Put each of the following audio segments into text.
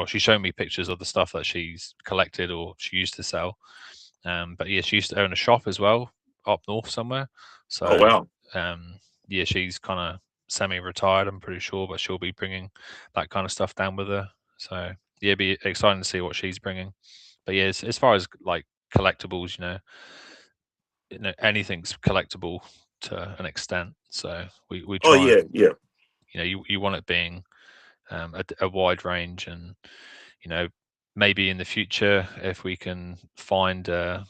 she showed me pictures of the stuff that she's collected or she used to sell. But yeah, she used to own a shop as well up north somewhere. Oh So wow. yeah, she's kind of semi-retired, I'm pretty sure, but she'll be bringing that kind of stuff down with her. So yeah, it'd be exciting to see what she's bringing. But yeah, as far as like collectibles, anything's collectible to an extent. So we Oh try yeah, and yeah, you want it being a wide range, and you know maybe in the future if we can find well,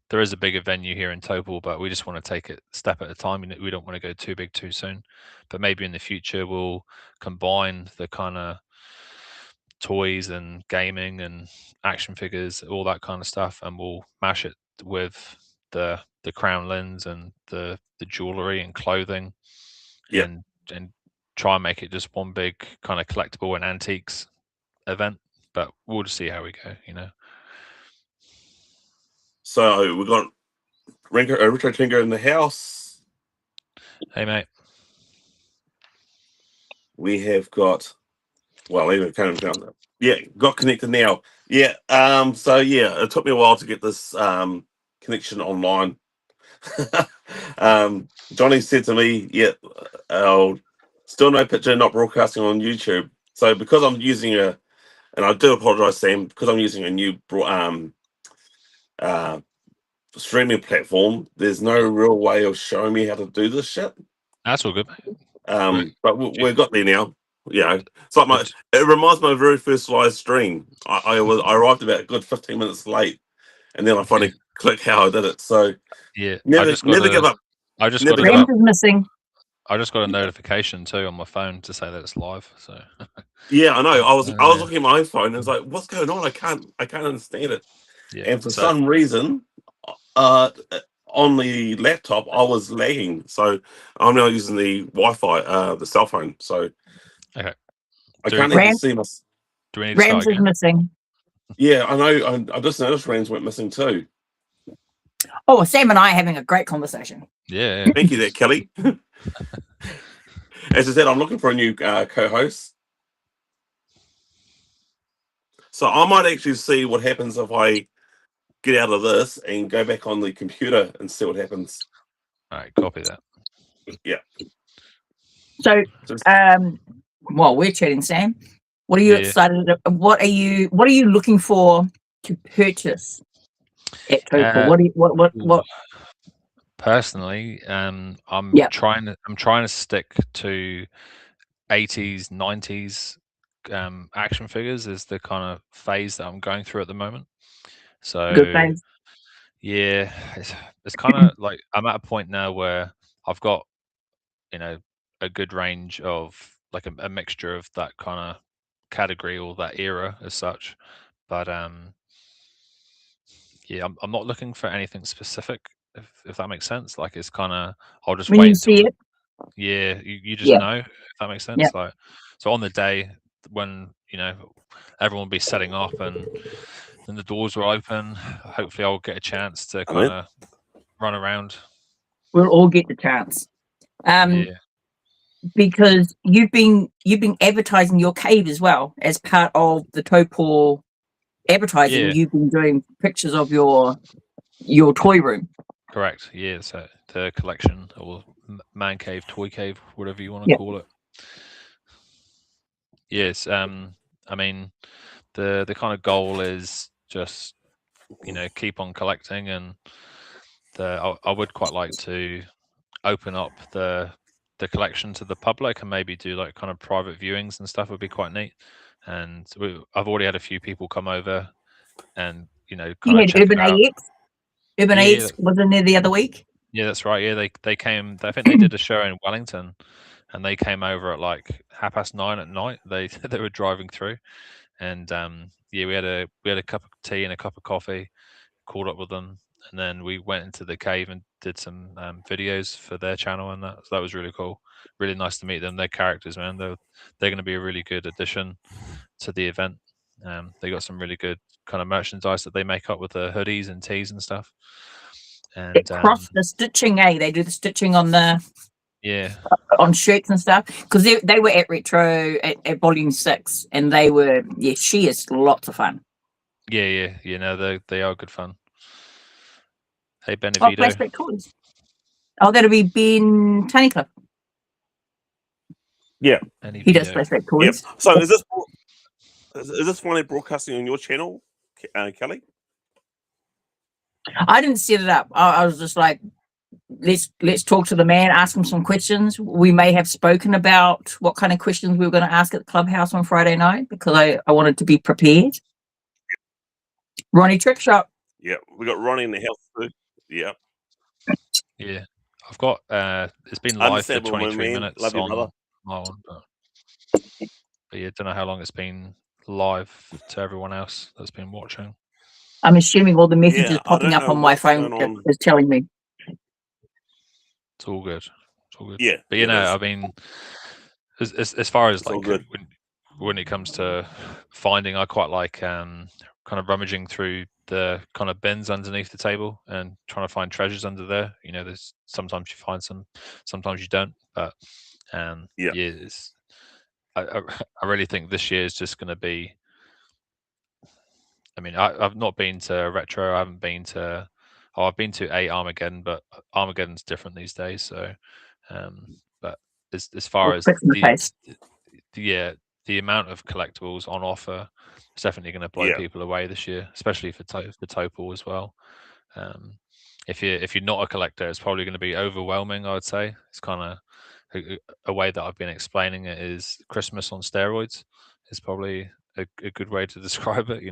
there is a bigger venue here in Taupo, but we just want to take it a step at a time. We don't want to go too big too soon, but maybe in the future we'll combine the kind of toys and gaming and action figures, all that kind of stuff, and we'll mash it with the crown lens and the jewelry and clothing, yeah. and try and make it just one big kind of collectible and antiques event. But we'll just see how we go. So we got Retro Tinker in the house. Hey mate. We have got even kind of down there. Yeah, got connected now. Yeah. So yeah, it took me a while to get this connection online. Johnny said to me, "Yeah, still no picture, not broadcasting on YouTube." So because I'm using and I do apologize, Sam, because I'm using a new uh, streaming platform. There's no real way of showing me how to do this shit. That's all good. But we've got there now. Yeah, it's like it reminds me of my very first live stream. I arrived about a good 15 minutes late, and then I finally clicked how I did it. So yeah, never give up. I just Never got give up. is missing. I just got a notification too on my phone to say that it's live. So Yeah, I know. I was looking at my phone and I was like, "What's going on? I can't understand it." yeah, And for some reason, on the laptop, I was lagging. So I'm now using the Wi-Fi, the cell phone. So okay. I can't even see my. Do we need to start Rams is again? missing. Yeah, I know. I just noticed Rams went missing too. Oh, Sam and I are having a great conversation. Yeah. Thank you, there, Kelly. As I said, I'm looking for a new co-host. So I might actually see what happens if I get out of this and go back on the computer and see what happens. All right, copy that. Yeah. So, while we're chatting, Sam, what are you excited? What are you looking for to purchase at Taupo? What? Personally, I'm trying to stick to 80s, 90s action figures is the kind of phase that I'm going through at the moment. So Good phase. Yeah, it's kind of like I'm at a point now where I've got a good range of like a mixture of that kind of category or that era as such. But yeah, I'm not looking for anything specific, if that makes sense. Like it's kind of I'll just when wait you see it. Yeah, you just know, if that makes sense. Like so on the day when everyone will be setting up and then the doors will open, hopefully I'll get a chance to kind of run around. We'll all get the chance. Yeah. Because you've been advertising your cave as well as part of the Taupo advertising. Yeah. You've been doing pictures of your toy room. Correct. Yeah. So the collection or man cave, toy cave, whatever you want to call it. Yes. I mean, the kind of goal is just keep on collecting, and I would quite like to open up the collection to the public and maybe do like kind of private viewings and stuff would be quite neat. And I've already had a few people come over and kind of check Urban it out. AX. Urban AX was in there the other week. Yeah, that's right. Yeah, they came. I think they did a show in Wellington, and they came over at like 9:30 at night. They were driving through, and yeah, we had a cup of tea and a cup of coffee, caught up with them, and then we went into the cave and did some videos for their channel, and that was really cool. Really nice to meet them. Their characters, man, they're going to be a really good addition to the event. They got some really good kind of merchandise that they make up with the hoodies and tees and stuff. And cross the stitching, They do the stitching on the on shirts and stuff, because they were at Retro at Volume 6, and they were she is lots of fun. No, they are good fun. Hey, Benevido. Flashback Toys. That'll be Ben Tunnicliffe. Yeah, he does Flashback Toys. Yep. So is this finally broadcasting on your channel, Kelly? I didn't set it up. I was just like, let's talk to the man, ask him some questions. We may have spoken about what kind of questions we were going to ask at the clubhouse on Friday night, because I wanted to be prepared. Ronnie Trick Shop. Yeah, we got Ronnie in the house too. Yeah. Yeah, I've got. It's been live for 23 minutes Love on my one, but yeah, don't know how long it's been live to everyone else that's been watching. I'm assuming all the messages popping up on my phone is telling me. It's all good. Yeah, but I mean, as far as like when it comes to finding, I quite like kind of rummaging through the kind of bins underneath the table and trying to find treasures under there. There's sometimes you find some, sometimes you don't. But I really think this year is just going to be. I mean, I've not been to Retro. I haven't been to. I've been to Armageddon, but Armageddon's different these days. So, but as far as the amount of collectibles on offer, it's definitely going to blow people away this year, especially for Taupo as well. If you're not a collector, it's probably going to be overwhelming. I would say it's kind of a way that I've been explaining it is Christmas on steroids. Is probably a good way to describe it.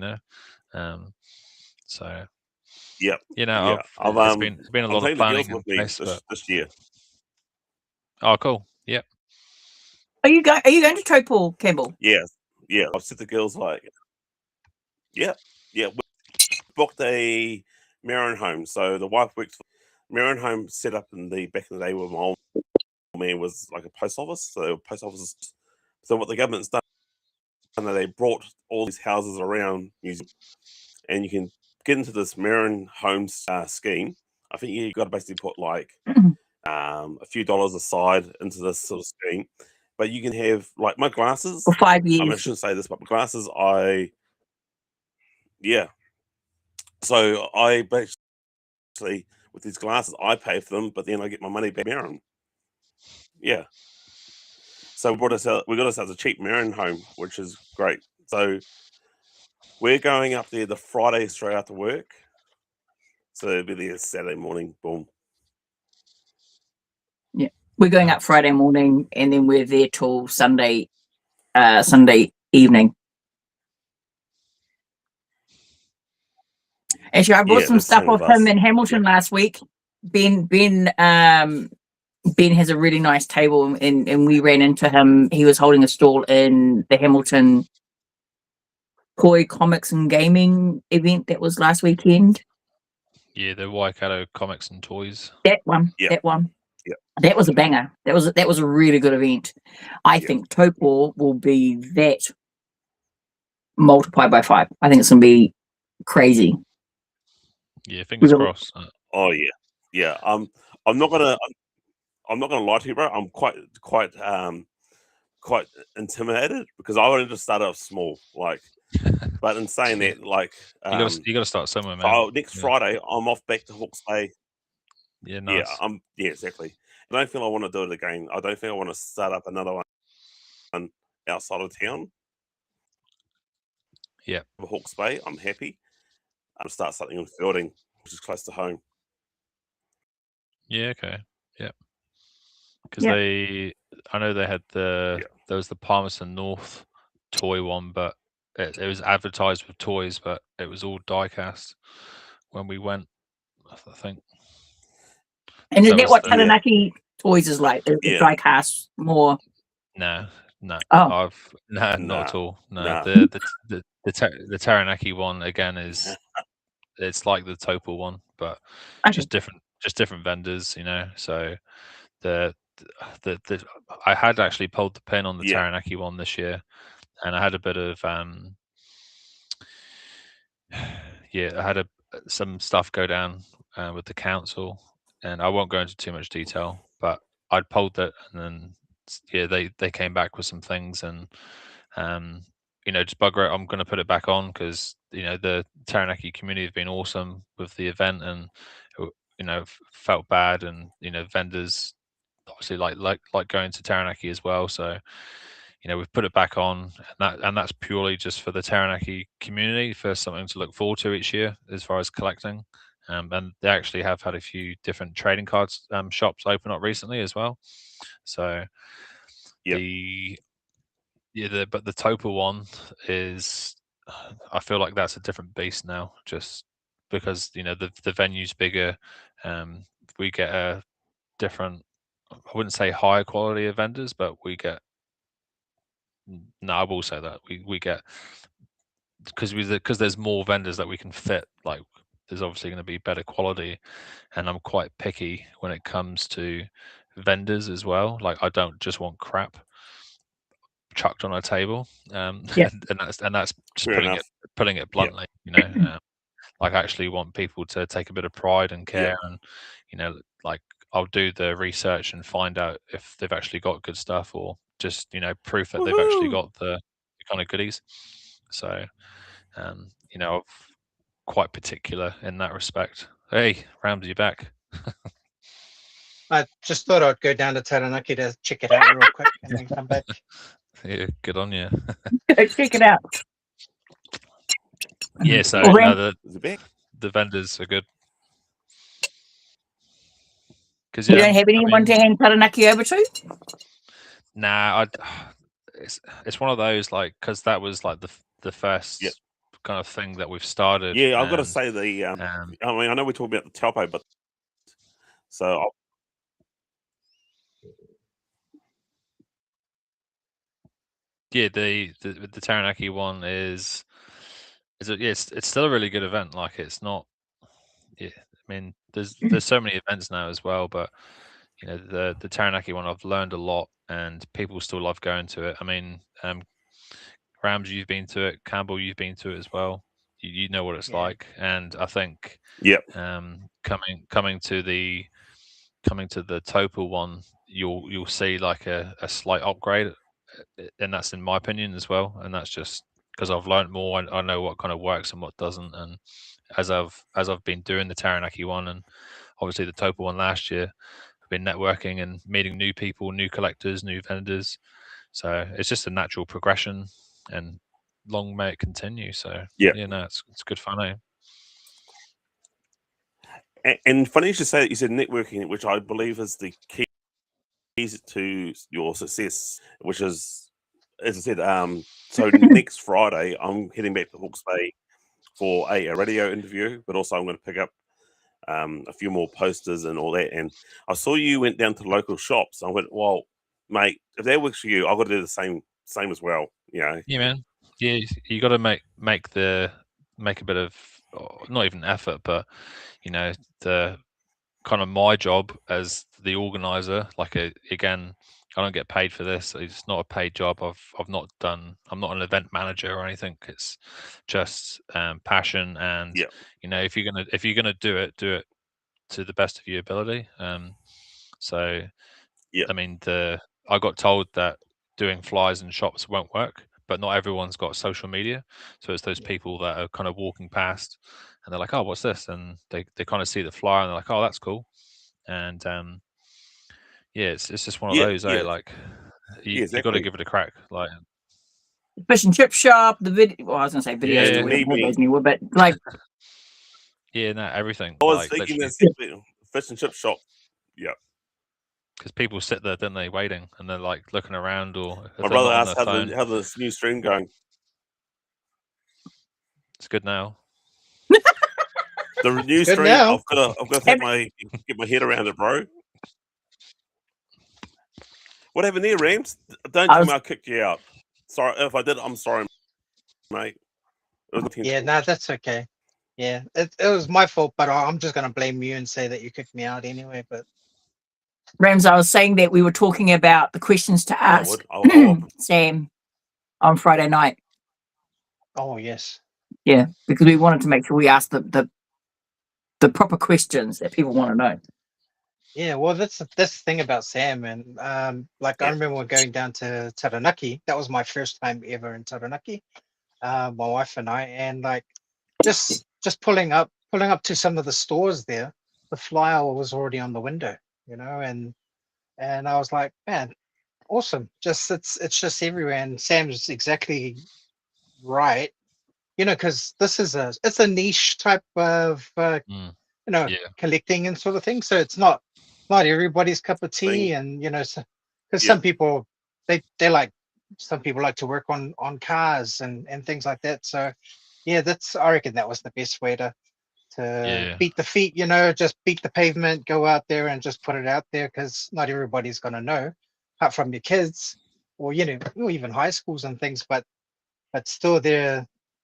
So. Yeah, it's been a lot of planning with me this year. Oh, cool. Yep. Are you going to Taupō, Campbell? Yeah. I've said the girls like, we booked a Marin home. So the wife worked for Marin home, set up in the back in the day where my old man was like a post office. So post offices. So what the government's done, they brought all these houses around New Zealand, and you can get into this Marin Homes scheme. I think you got to basically put like a few dollars aside into this sort of scheme, but you can have like my glasses for 5 years. I shouldn't say this, but my glasses, So I basically with these glasses, I pay for them, but then I get my money back. Marin. Yeah. So we got ourselves a cheap Marin home, which is great. So we're going up there the Friday straight after work. So it'll be there Saturday morning. Boom. Yeah, we're going up Friday morning, and then we're there till Sunday evening. Actually, I bought some stuff off him in Hamilton last week. Ben has a really nice table, and we ran into him. He was holding a stall in the Hamilton Koi Comics and Gaming event that was last weekend. Yeah, the Waikato Comics and Toys. That one. Yeah. That was a banger. That was a really good event. I think Taupo will be that multiplied by 5. I think it's going to be crazy. Yeah, fingers crossed. Oh yeah. I'm not gonna lie to you, bro. I'm quite intimidated because I wanted to start off small, like. But in saying that, like, you got to start somewhere, man. Next Friday, I'm off back to Hawke's Bay. Yeah, nice. Yeah, exactly. I don't feel I want to do it again. I don't think I want to start up another one outside of town. Yeah, Hawke's Bay. I'm happy. I'll start something in Fielding, which is close to home. Yeah. Okay. Yeah. Because I know they had there was the Palmerston North toy one, but it was advertised with toys, but it was all die-cast when we went, I think. And is that what Taranaki Toys is like? The die-cast more? No. Oh. Not at all. No. The Taranaki one again it's like the Taupo one, but just different vendors, So I had actually pulled the pin on the Taranaki one this year, and I had a bit of I had some stuff go down with the council, and I won't go into too much detail, but I'd polled it, and then they came back with some things, and just bugger it. I'm going to put it back on because the Taranaki community have been awesome with the event, and felt bad, and vendors obviously like going to Taranaki as well. So we've put it back on, and that's purely just for the Taranaki community, for something to look forward to each year as far as collecting. And they actually have had a few different trading cards shops open up recently as well. So Yep. but the Taupo one is, I feel like that's a different beast now, just because the venue's bigger. We get a different, I wouldn't say higher quality of vendors, but we get, no, I will say that we get, because there's more vendors that we can fit. Like, there's obviously going to be better quality, and I'm quite picky when it comes to vendors as well. Like, I don't just want crap chucked on a table, and that's just Fair putting it bluntly. Like, I actually want people to take a bit of pride and care, and like, I'll do the research and find out if they've actually got good stuff, or just proof that they've actually got the kind of goodies. So I'm quite particular in that respect. Hey, Rams, you back? I just thought I'd go down to Taranaki to check it out real quick and then come back. Yeah, good on you. Check it out. Yeah, so the vendors are good. Because you don't have anyone to hand Taranaki over to? Nah, it's one of those, like, because that was like the first kind of thing that we've started. Yeah, I've got to say I mean, I know we're talking about the Taupo, but the Taranaki one is it's still a really good event. Like, it's not. Yeah, I mean, there's so many events now as well, but the Taranaki one, I've learned a lot, and people still love going to it. I mean, Rams, you've been to it. Campbell, you've been to it as well. You know what it's like, and I think coming to the Taupo one, you'll see like a slight upgrade, and that's in my opinion as well. And that's just because I've learned more. I know what kind of works and what doesn't, and as I've been doing the Taranaki one, and obviously the Taupo one last year, I've been networking and meeting new people, new collectors, new vendors. So it's just a natural progression, and long may it continue. So it's good fun, eh? And funny you should say that. You said networking, which I believe is the key to your success, which is, as I said, so next Friday I'm heading back to Hawke's Bay for a radio interview, but also I'm going to pick up a few more posters and all that. And I saw you went down to local shops. I went, well, mate, if that works for you, I've got to do the same as well. Yeah, man. Yeah, you got to make a bit of, not even effort, but the kind of my job as the organizer. Like, again, I don't get paid for this. It's not a paid job. I'm not an event manager or anything. It's just passion, and if you're gonna do it to the best of your ability. So I mean, I got told that doing flyers in shops won't work, but not everyone's got social media. So it's those people that are kind of walking past, and they're like, "Oh, what's this?" And they kind of see the flyer, and they're like, "Oh, that's cool." And it's just one of those. Like, you got to give it a crack. Like, fish and chip shop, the video. Well, I was gonna say videos, Yeah, we don't have those anymore, but like, everything. I was like, thinking that fish and chip shop. Yeah. Because people sit there, don't they, waiting, and they're like looking around, or if My they're brother not on asked their phone. how this new stream going. It's good now. The new stream. I've got to get my head around it, bro. What happened there, Rams? Don't tell me I kicked you out. Sorry if I did. I'm sorry, mate. Yeah, no, that's okay. Yeah, it was my fault, but I'm just gonna blame you and say that you kicked me out anyway. But Rams, I was saying that we were talking about the questions to ask Sam on Friday night. Oh yes. Yeah, because we wanted to make sure we asked the proper questions that people want to know. Yeah, well, that's the thing about Sam, and like I Yeah. remember going down to Taranaki. That was my first time ever in Taranaki. My wife and I, and like just pulling up to some of the stores there. The flyer was already on the window, and I was like, man, awesome! Just it's just everywhere. And Sam's exactly right, because this is it's a niche type of Mm, yeah. collecting and sort of thing. So it's not everybody's cup of tea, and because Yeah. some people they like, some people like to work on cars and things like that. So yeah, I reckon that was the best way to Yeah. beat the feet, just beat the pavement, go out there and just put it out there, because not everybody's going to know, apart from your kids or or even high schools and things. But still,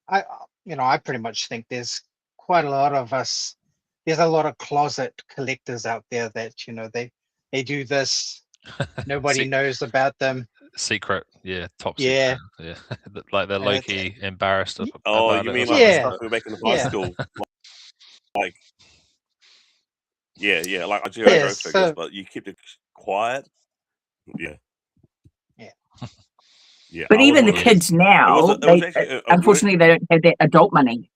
I pretty much think there's quite a lot of us. There's a lot of closet collectors out there that they do this. Nobody knows about them. Secret, yeah, top Yeah. secret, yeah. Like they're And low it's key embarrassed Oh, about you it or mean something. like the Yeah. stuff we were back in high Yeah. school? Like, yeah, like Geo Yeah, Joe figures, but you kept it quiet. Yeah. Yeah. Yeah. But I even the wasn't- kids now, it was they actually a unfortunately they don't have that adult money.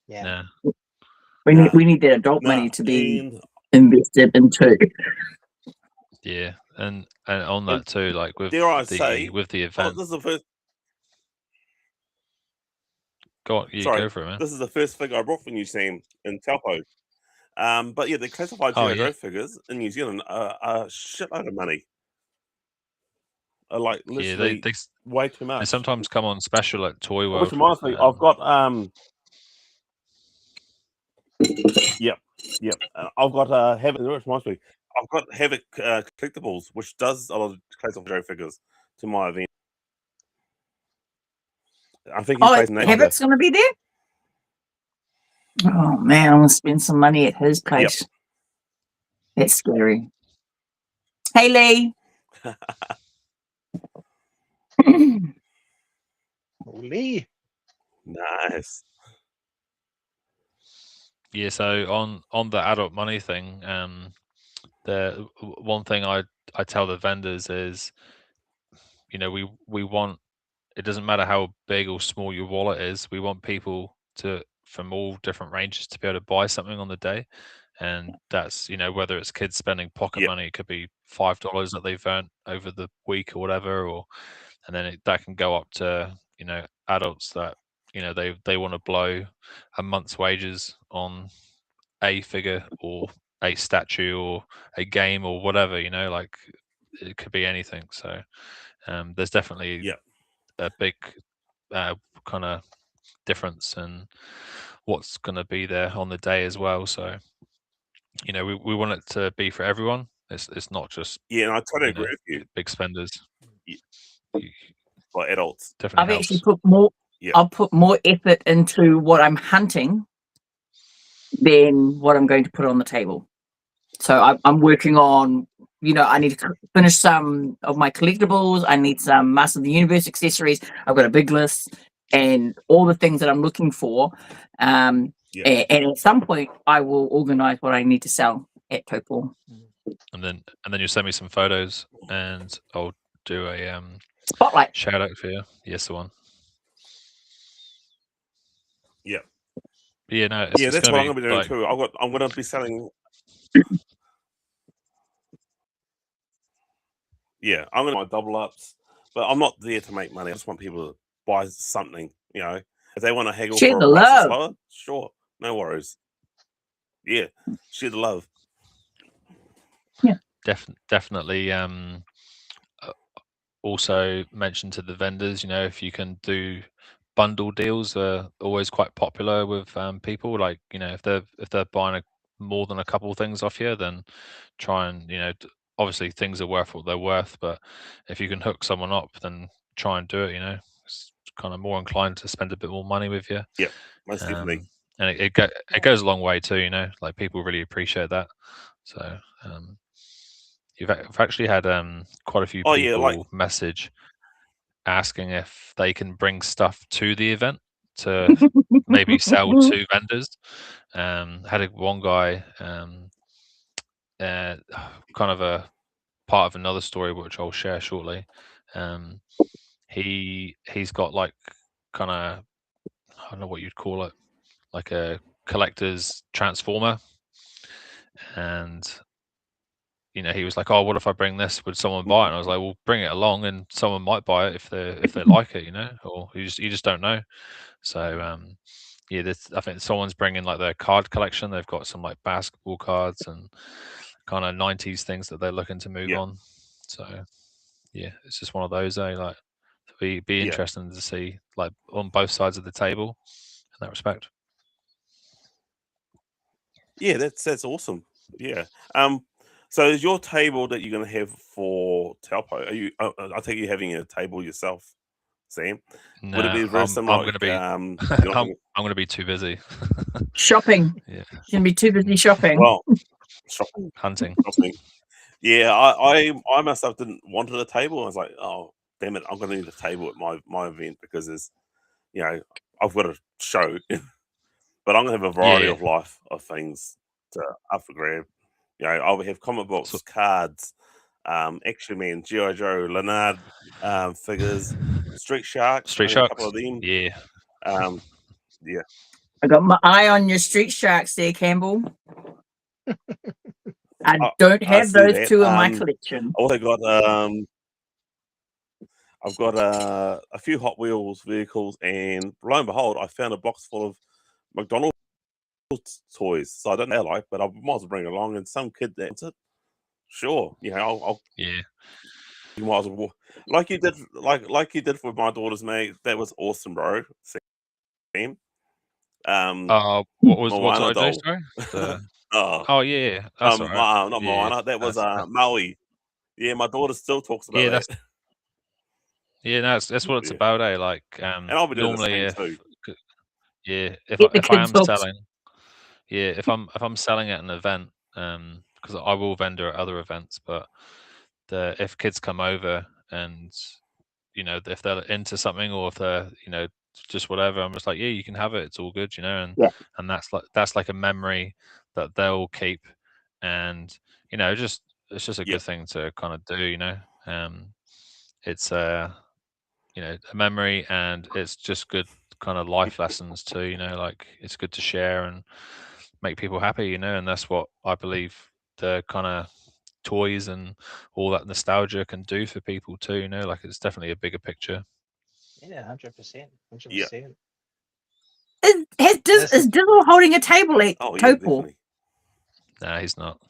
yeah. Yeah. We need that adult money to be and invested into. Yeah, and on that too, like with dare I the say, event. this is the first. Go on, Sorry, go for it, man. this is the first figure I brought from you, Sam, in Taupo. But yeah, the classified Oh, G.I. Joe yeah. figures in New Zealand are a shitload of money. Are like Yeah, literally they way too much. sometimes come on special at Toy World. Which reminds me, I've got Yep. I've got Havoc. Which reminds me, I've got Havoc Collectibles, which does a lot of classified Joe figures to my event. I think he's based in that. Havoc's going to be there? Oh, man, I'm going to spend some money at his place. That's scary. Hey, Lee. Lee. Nice. Yeah, so on the adult money thing, the one thing I tell the vendors is, we want, it doesn't matter how big or small your wallet is, we want people from all different ranges to be able to buy something on the day. And that's, whether it's kids spending pocket money, it could be $5 that they've earned over the week or whatever, and then that can go up to, adults that, they want to blow a month's wages on a figure or a statue or a game or whatever, like it could be anything. So there's definitely a big kind of difference in what's going to be there on the day as well. So we want it to be for everyone. It's not just and I totally agree with you. Big spenders. For adults, definitely I've helps. actually put more. I'll put more effort into what I'm hunting than what I'm going to put on the table. So I'm working on, I need to finish some of my collectibles. I need some Master of the Universe accessories. I've got a big list and all the things that I'm looking for. And at some point, I will organize what I need to sell at Taupo. And then you'll send me some photos, and I'll do a spotlight shout out for you. Yes, the one. Yeah. Yeah, no. That's what I'm going to be doing too. I'm going to be selling. Yeah, I'm going to buy double ups, but I'm not there to make money. I just want people to buy something. If they want to haggle share for the a price that's love. lower, sure, no worries. Yeah, share the love. Yeah, definitely. Also mention to the vendors, if you can do bundle deals, are always quite popular with people. Like, if they're buying more than a couple of things off you, then try and obviously things are worth what they're worth, but if you can hook someone up, then try and do it. It's kind of more inclined to spend a bit more money with you. Yeah, most definitely. And it goes a long way too. Like people really appreciate that. So I've actually had quite a few people message asking if they can bring stuff to the event to maybe sell to vendors. Had one guy kind of a part of another story which I'll share shortly. He's got like kind of, I don't know what you'd call it, like a collector's transformer, and he was like, "Oh, what if I bring this? Would someone buy it?" And I was like, "Well, bring it along, and someone might buy it if they like it, or you just don't know." So yeah, I think someone's bringing like their card collection. They've got some like basketball cards and kind of 90s things that they're looking to move on. So yeah, it's just one of those. Like be interesting to see like on both sides of the table in that respect. Yeah, that's awesome. Yeah. So is your table that you're going to have for Taupo? Are you? I think you're having a table yourself, Sam. No, Would it be very I'm similar? going to be. I'm going to be too busy. Shopping. Yeah. You're going to be too busy shopping. Well, shopping, Hunting. shopping. Yeah, I myself didn't want a table. I was like, oh damn it, I'm going to need a table at my event because there's, I've got a show, but I'm going to have a variety of life of things to up for grab. I'll have comic books, cards, Action Man, G.I. Joe, Leonard figures, Street Sharks, a couple of them. Yeah. Yeah. I got my eye on your Street Sharks there, Campbell. I don't have those two in my collection. I also got I've got a few Hot Wheels vehicles, and lo and behold, I found a box full of McDonald's toys. So I don't know how but I might as well bring it along. And some kid that's it. Sure, I'll yeah. You might as well, like you did with my daughters, mate. That was awesome, bro. Sam. What did I do? Sorry. Oh yeah, that's all right. Not Moana. That was Maui. Yeah, my daughter still talks about that. Yeah, no, that's what it's about, eh? Like, and I'll be doing normally, the same too. Yeah, if I am selling, if I'm selling at an event, because I will vendor at other events, but if kids come over and if they're into something or if they're just whatever, I'm just like, yeah, you can have it, it's all good, and that's like a memory that they'll keep, and it's just a good thing to kind of do, it's a memory, and it's just good kind of life lessons too, like it's good to share and make people happy, and that's what I believe the kind of toys and all that nostalgia can do for people too, like it's definitely a bigger picture. Yeah, 100%. 100%. Is Dizzle holding a table at Taupo? No, he's not.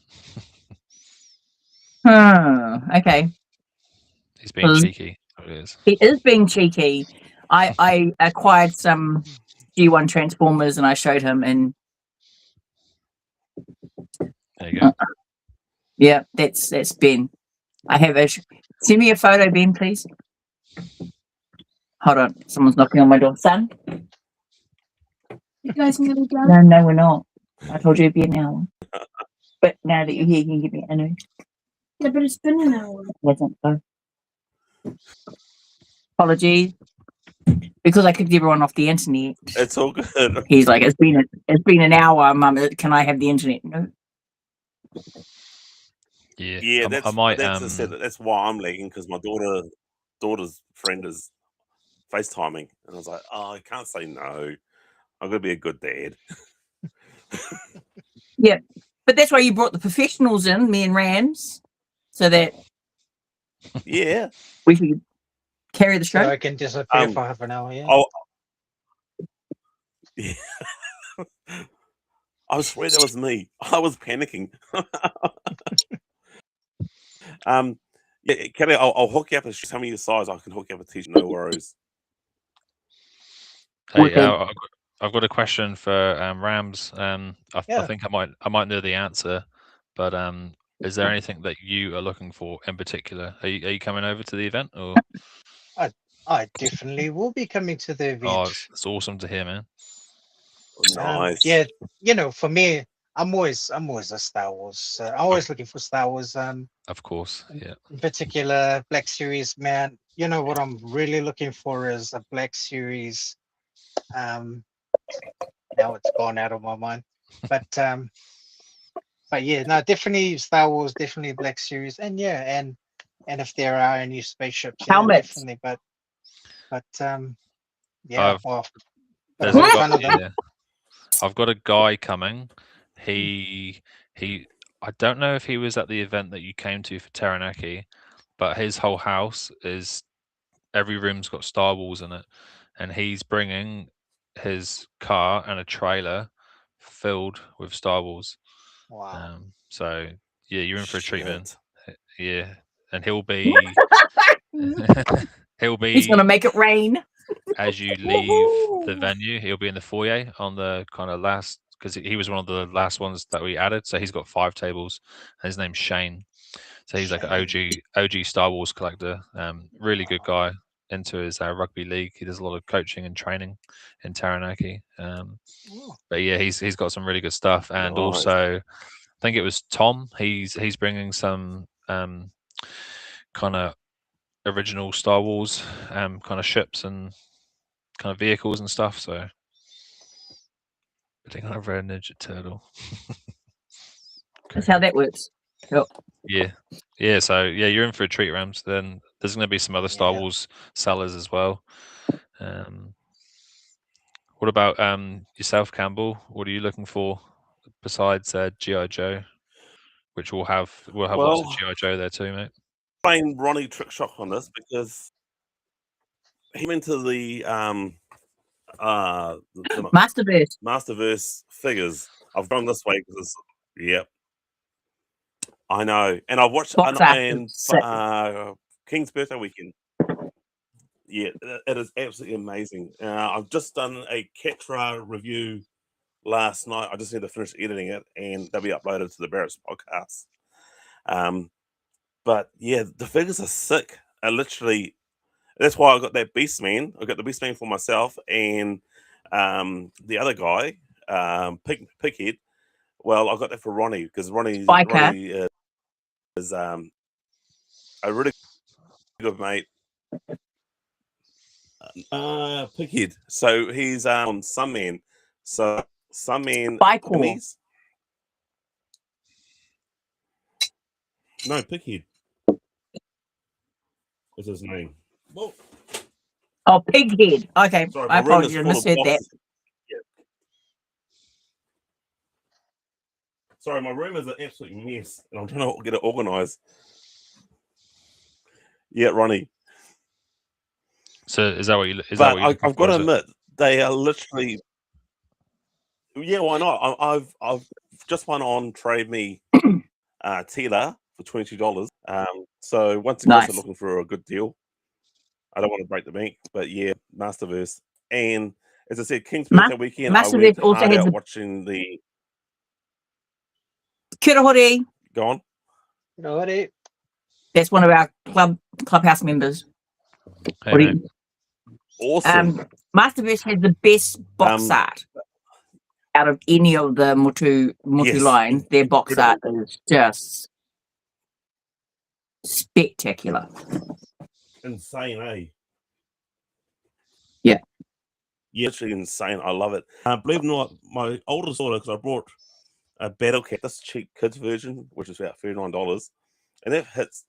Okay. He's being cheeky. He is being cheeky. I acquired some G1 Transformers and I showed him, and there you go. Yeah, that's Ben. I have a. Send me a photo, Ben, please. Hold on, someone's knocking on my door. Son? You guys can go down? No, we're not. I told you it'd be an hour. But now that you're here, you can give me a note. Yeah, but it's been an hour. Wasn't so. Apologies. Because I kicked everyone off the internet. It's all good. He's like, it's been an hour, Mum. Can I have the internet? No. Yeah, that's why I'm lagging, because my daughter's friend is FaceTiming, and I was like, oh, I can't say no. I'm gonna be a good dad. Yeah, but that's why you brought the professionals in, me and Rams, so that we could carry the show. So I can disappear for half an hour. Yeah. Yeah. I swear that was me. I was panicking. Kelly, I'll hook you up. Tell me your size. I can hook you up a t-shirt. No worries. Hey, I've got a question for Rams. I think I might know the answer, but is there anything that you are looking for in particular? Are you coming over to the event, or? I definitely will be coming to the event. Oh, it's awesome to hear, man. Nice. Yeah, for me, I'm always a Star Wars. I'm always looking for Star Wars. Of course, yeah. In particular, Black Series, man. What I'm really looking for is a Black Series. Now it's gone out of my mind, but yeah, no, definitely Star Wars, definitely Black Series, and if there are any spaceships, Helmets. definitely. But yeah, I've- well, There's I'll a make guy, fun of them. yeah. I've got a guy coming. He I don't know if he was at the event that you came to for Taranaki, but his whole house is every room's got Star Wars in it, and he's bringing his car and a trailer filled with Star Wars. Wow. So yeah, you're in for a treat, man. Shit. Yeah, and he'll be he'll He's gonna be make it rain. as you leave the Woohoo! venue. He'll be in the foyer on the kind of last, because he was one of the last ones that we added. So he's got 5 tables. And his name's Shane. So he's like an OG Star Wars collector. Really good guy. Into his rugby league. He does a lot of coaching and training in Taranaki. Oh, But yeah, he's got some really good stuff. And Nice. also, I think it was Tom. He's bringing some kind of original Star Wars kind of ships and kind of vehicles and stuff. So putting on a red Ninja Turtle. That's how that works. Yep. Yeah. So yeah, you're in for a treat, Rams. Then there's going to be some other Star Yeah. Wars sellers as well. What about yourself, Campbell? What are you looking for besides GI Joe, which we'll have lots of Well, GI Joe there too, mate. Blame Ronnie Trick Shock on this because he went to the Masterverse. Masterverse figures. I've gone this way because yep. I know. And I've watched Box and art. King's birthday weekend. Yeah, it is absolutely amazing. I've just done a Ketra review last night. I just need to finish editing it and they'll be uploaded to the Barracks Podcast. But yeah, the figures are sick. I literally, that's why I got that Beastman. I got the Beastman for myself and the other guy, Pighead. Well, I got that for Ronnie because Ronnie is a really good mate. Pighead. So he's on Sunman. So Sunman. Bicor. No, Pighead is his name. Well, Oh, Pighead. Okay, sorry, I my room is apologize. I full of misheard that. boxes. Yeah. Sorry, my room is an absolute mess, and I'm trying to get it organized. Yeah, Ronnie. So is that what you? I've got to admit, they are literally. Yeah, why not? I've just won on Trade Me Tila for $22. So once again, I'm looking for a good deal. I don't want to break the bank, but yeah, Masterverse. And as I said, King's birthday weekend, I went hard out watching the. Kia ora. Go on. Kia ora. That's one of our clubhouse members. Hey, awesome. Masterverse has the best box art out of any of the Motu lines. Their box art is just spectacular. Insane, eh? Yeah. Yeah, literally insane. I love it. Believe it or not, my oldest daughter, because I brought a Battle Cat, this cheap kids version, which is about $39, and that fits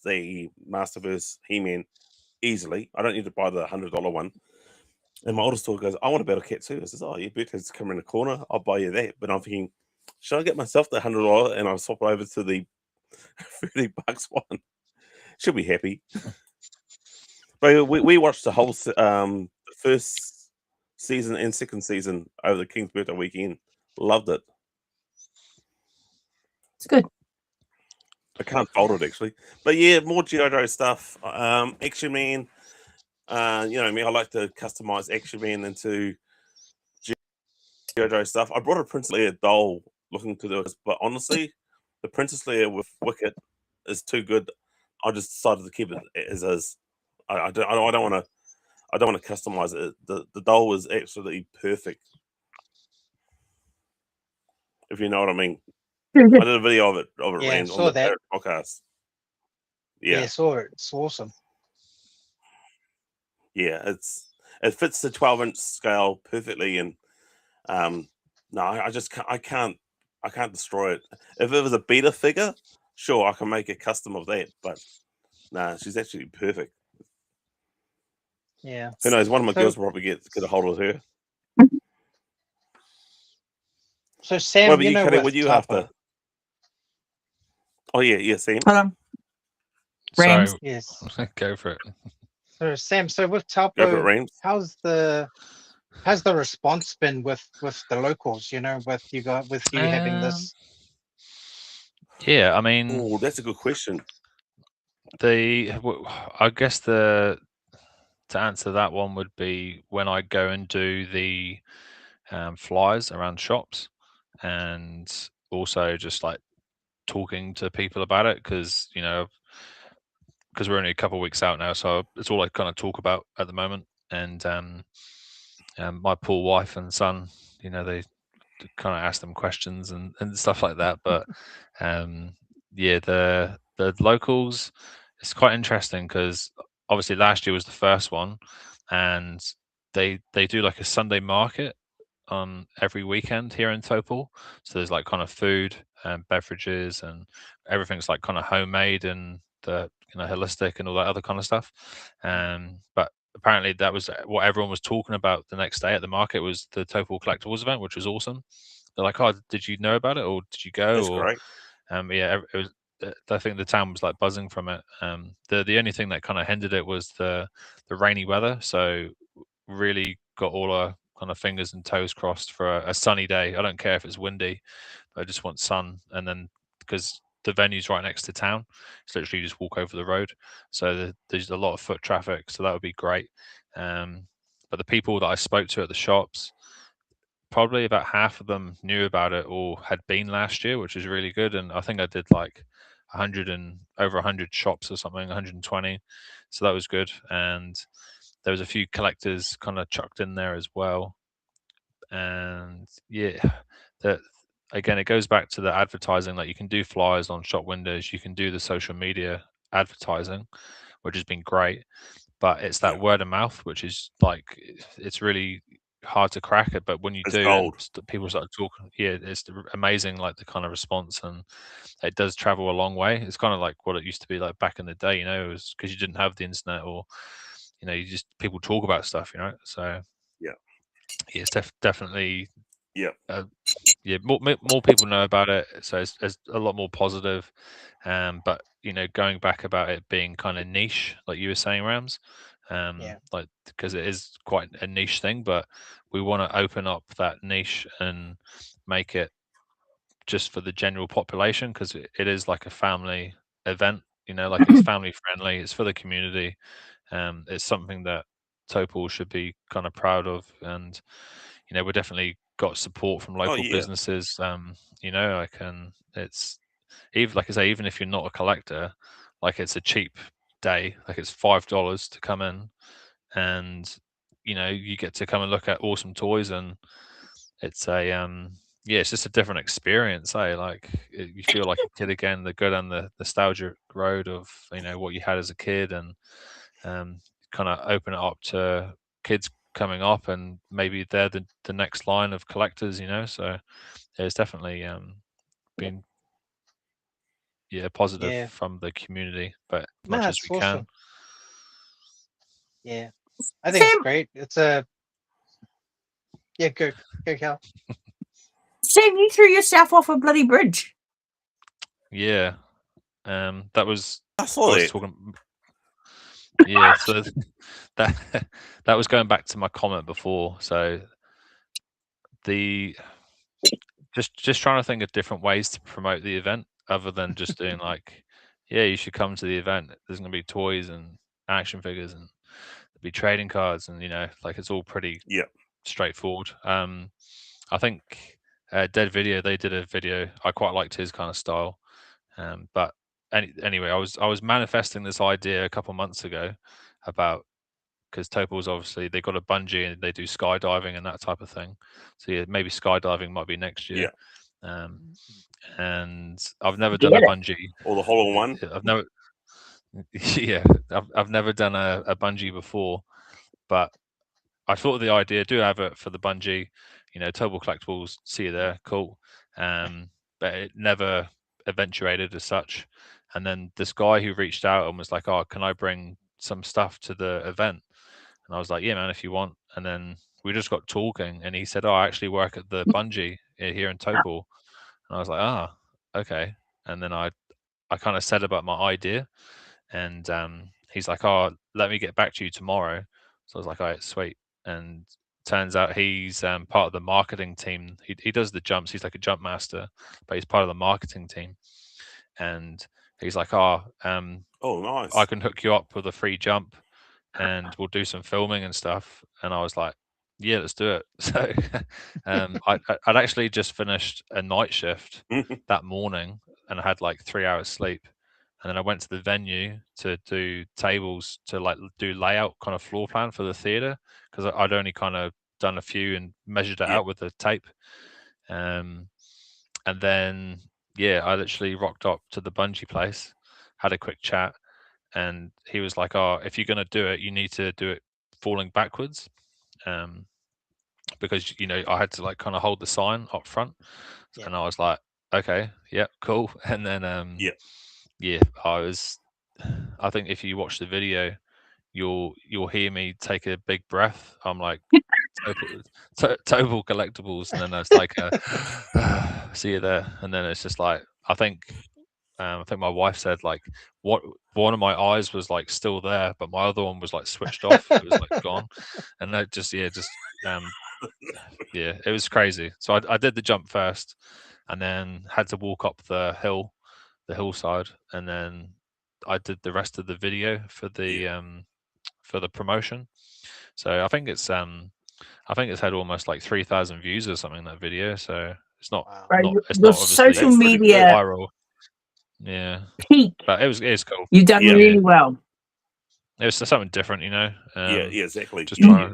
the Masterverse He-Man easily. I don't need to buy the $100 one. And my oldest daughter goes, I want a Battle Cat too. I says, oh, your birthday's coming in the corner. I'll buy you that. But I'm thinking, should I get myself the $100 and I'll swap over to the $30 one? She'll be happy. But we watched the whole the first season and second season over the King's birthday weekend. Loved it. It's good. I can't fault it actually. But yeah, more G.I. Joe stuff. Action Man. You know me, I like to customize Action Man into G.I. Joe stuff. I brought a Princess Leia doll looking to do this, but honestly, the Princess Leia with Wicket is too good. I just decided to keep it as is. I don't want to customize it. The doll was absolutely perfect. If you know what I mean. I did a video of it ran on the podcast. Yeah, I saw it. It's awesome. Yeah, it fits the 12-inch scale perfectly, and no, I I can't destroy it. If it was a beta figure, sure, I can make a custom of that. But nah, she's actually perfect. Yeah. Who knows? One of my So- girls will probably get a hold of her. So Sam, What about you you, know, Cuddy? with What do you Taupo, after? Oh yeah, Sam. Hold on. Rams. So yes. go for it. So Sam, so with Go for it, Taupo, Rams. how's the response been with the locals? You know, with you having this. Yeah, I mean, Oh, that's a good question. I guess to answer that one would be when I go and do the flyers around shops, and also just like talking to people about it, because we're only a couple of weeks out now, so it's all I kind of talk about at the moment. And my poor wife and son, they kind of ask them questions and stuff like that. But yeah, the locals, it's quite interesting because obviously last year was the first one, and they do like a Sunday market on every weekend here in Taupō. So there's like kind of food and beverages, and everything's like kind of homemade and the holistic and all that other kind of stuff. But apparently that was what everyone was talking about the next day at the market, was the Taupō Collectibles event, which was awesome. They're like, "Oh, did you know about it, or did you go?" That's Or great. yeah, it was. I think the town was like buzzing from it. The only thing that kind of hindered it was the rainy weather. So really got all our kind of fingers and toes crossed for a sunny day. I don't care if it's windy, but I just want sun. And then because the venue's right next to town, it's literally just walk over the road. So there's a lot of foot traffic. So that would be great. But the people that I spoke to at the shops, probably about half of them knew about it or had been last year, which is really good. And I think I did like 100 and over 100 shops or something, 120. So that was good. And there was a few collectors kind of chucked in there as well. And yeah, that again, it goes back to the advertising. Like, you can do flyers on shop windows, you can do the social media advertising, which has been great. But it's that word of mouth, which is like, it's really hard to crack it. But when you It's do, gold. and people start talking, yeah, it's amazing, like the kind of response, and it does travel a long way. It's kind of like what it used to be like back in the day, it was because you didn't have the internet, or you just, people talk about stuff, so Yeah. it's definitely, Yeah. yeah, more people know about it, so it's a lot more positive. But going back about it being kind of niche, like you were saying, Rams, Yeah. like, because it is quite a niche thing, but we want to open up that niche and make it just for the general population, because it is like a family event, like it's family friendly, it's for the community. It's something that Taupō should be kind of proud of, and we're definitely got support from local yeah. businesses. Like, and it's, even like I say, even if you're not a collector, like, it's a cheap day, like it's $5 to come in, and you get to come and look at awesome toys, and it's a yeah, it's just a different experience. Like, you feel like a kid again, the good and the nostalgia road of what you had as a kid, and kind of open it up to kids coming up, and maybe they're the next line of collectors. So it's definitely been positive Yeah. from the community, but as No, much as it's we can. awesome. Yeah, I think it's Sam, great. It's a go Cal. Sam, you threw yourself off a bloody bridge. Yeah, that was, I saw I was that. talking. Yeah, so that that was going back to my comment before. So the just trying to think of different ways to promote the event, other than just doing like, yeah, you should come to the event. There's going to be toys and action figures, and there'll be trading cards, and like, it's all pretty Yeah. straightforward. I think Dead Video, they did a video. I quite liked his kind of style. But anyway, I was manifesting this idea a couple months ago about, because Taupō's obviously, they got a bungee and they do skydiving and that type of thing. So yeah, maybe skydiving might be next year. And I've never done a bungee. Or the hole-in-one. I've never, yeah, I've never done a bungee before, but I thought of the idea. Do have it for the bungee. Taupō Collectibles, see you there, cool. but it never eventuated as such. And then this guy who reached out and was like, "Oh, can I bring some stuff to the event?" And I was like, "Yeah, man, if you want." And then we just got talking, and he said, "Oh, I actually work at the bungee here in Taupo." And I was like, "Ah, okay." And then I kind of said about my idea, and he's like, "Oh, let me get back to you tomorrow." So I was like, "All right, sweet." And turns out he's part of the marketing team. He does the jumps. He's like a jump master, but he's part of the marketing team. And he's like, "Oh, Oh, nice. I can hook you up with a free jump, and we'll do some filming and stuff." And I was like, "Yeah, let's do it." So I'd actually just finished a night shift that morning, and I had like 3 hours sleep. And then I went to the venue to do tables, to like do layout kind of floor plan for the theater, because I'd only kind of done a few and measured it Yeah. out with the tape. And then yeah, I literally rocked up to the bungee place, had a quick chat, and he was like, "Oh, if you're gonna do it, you need to do it falling backwards." Because I had to like kind of hold the sign up front. Yeah. And I was like, "Okay, yeah, cool." And then yeah, I think if you watch the video, you'll hear me take a big breath. I'm like, Taupō Collectibles, and then it's like, see you there. And then it's just like, I think my wife said like, what one of my eyes was like still there, but my other one was like switched off. It was like gone, and that just yeah, it was crazy. So I did the jump first, and then had to walk up the hillside, and then I did the rest of the video for the promotion. So I think it's had almost like 3,000 views or something, that video. So it's not Wow. Right, it's your not obviously social That's pretty media viral. Yeah, peak. but it was cool. You've done Yeah. really well. It was something different, yeah, exactly. just Yeah,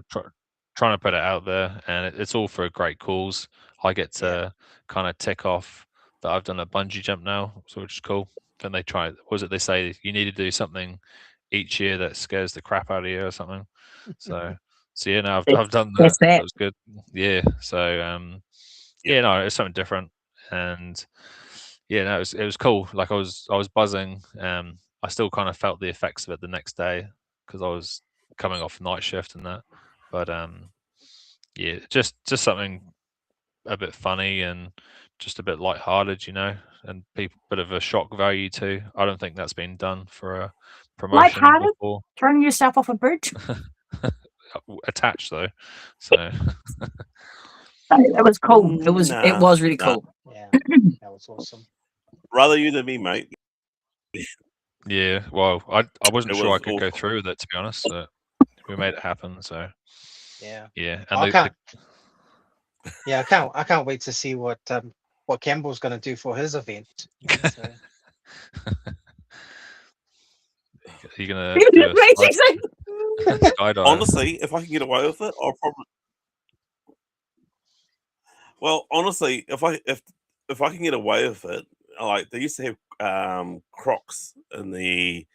trying to put it out there, and it's all for a great cause. I get to kind of tick off that I've done a bungee jump now, so which is cool. Then they try, they say you need to do something each year that scares the crap out of you or something. So yeah, no, I've done that. That's that. That was good. Yeah. So Yeah. yeah, no, it's something different, and yeah, no, it was cool. Like I was buzzing. I still kind of felt the effects of it the next day because I was coming off night shift and that. But yeah, just something a bit funny and just a bit lighthearted, and bit of a shock value too. I don't think that's been done for a promotion Lighthearted? before. Throwing yourself off a bridge. Attached though, so That was cool. It was really nah. cool. Yeah, that was awesome. Rather you than me, mate. yeah. Well, I wasn't It sure I was could go awful. through with it, to be honest. So we made it happen. So Yeah. yeah, I and can't. Yeah, I can't wait to see what Campbell's going to do for his event. So. You're gonna do a skydive. Honestly, if I can get away with it, I'll probably. Well, honestly, if I can get away with it, like they used to have crocs in the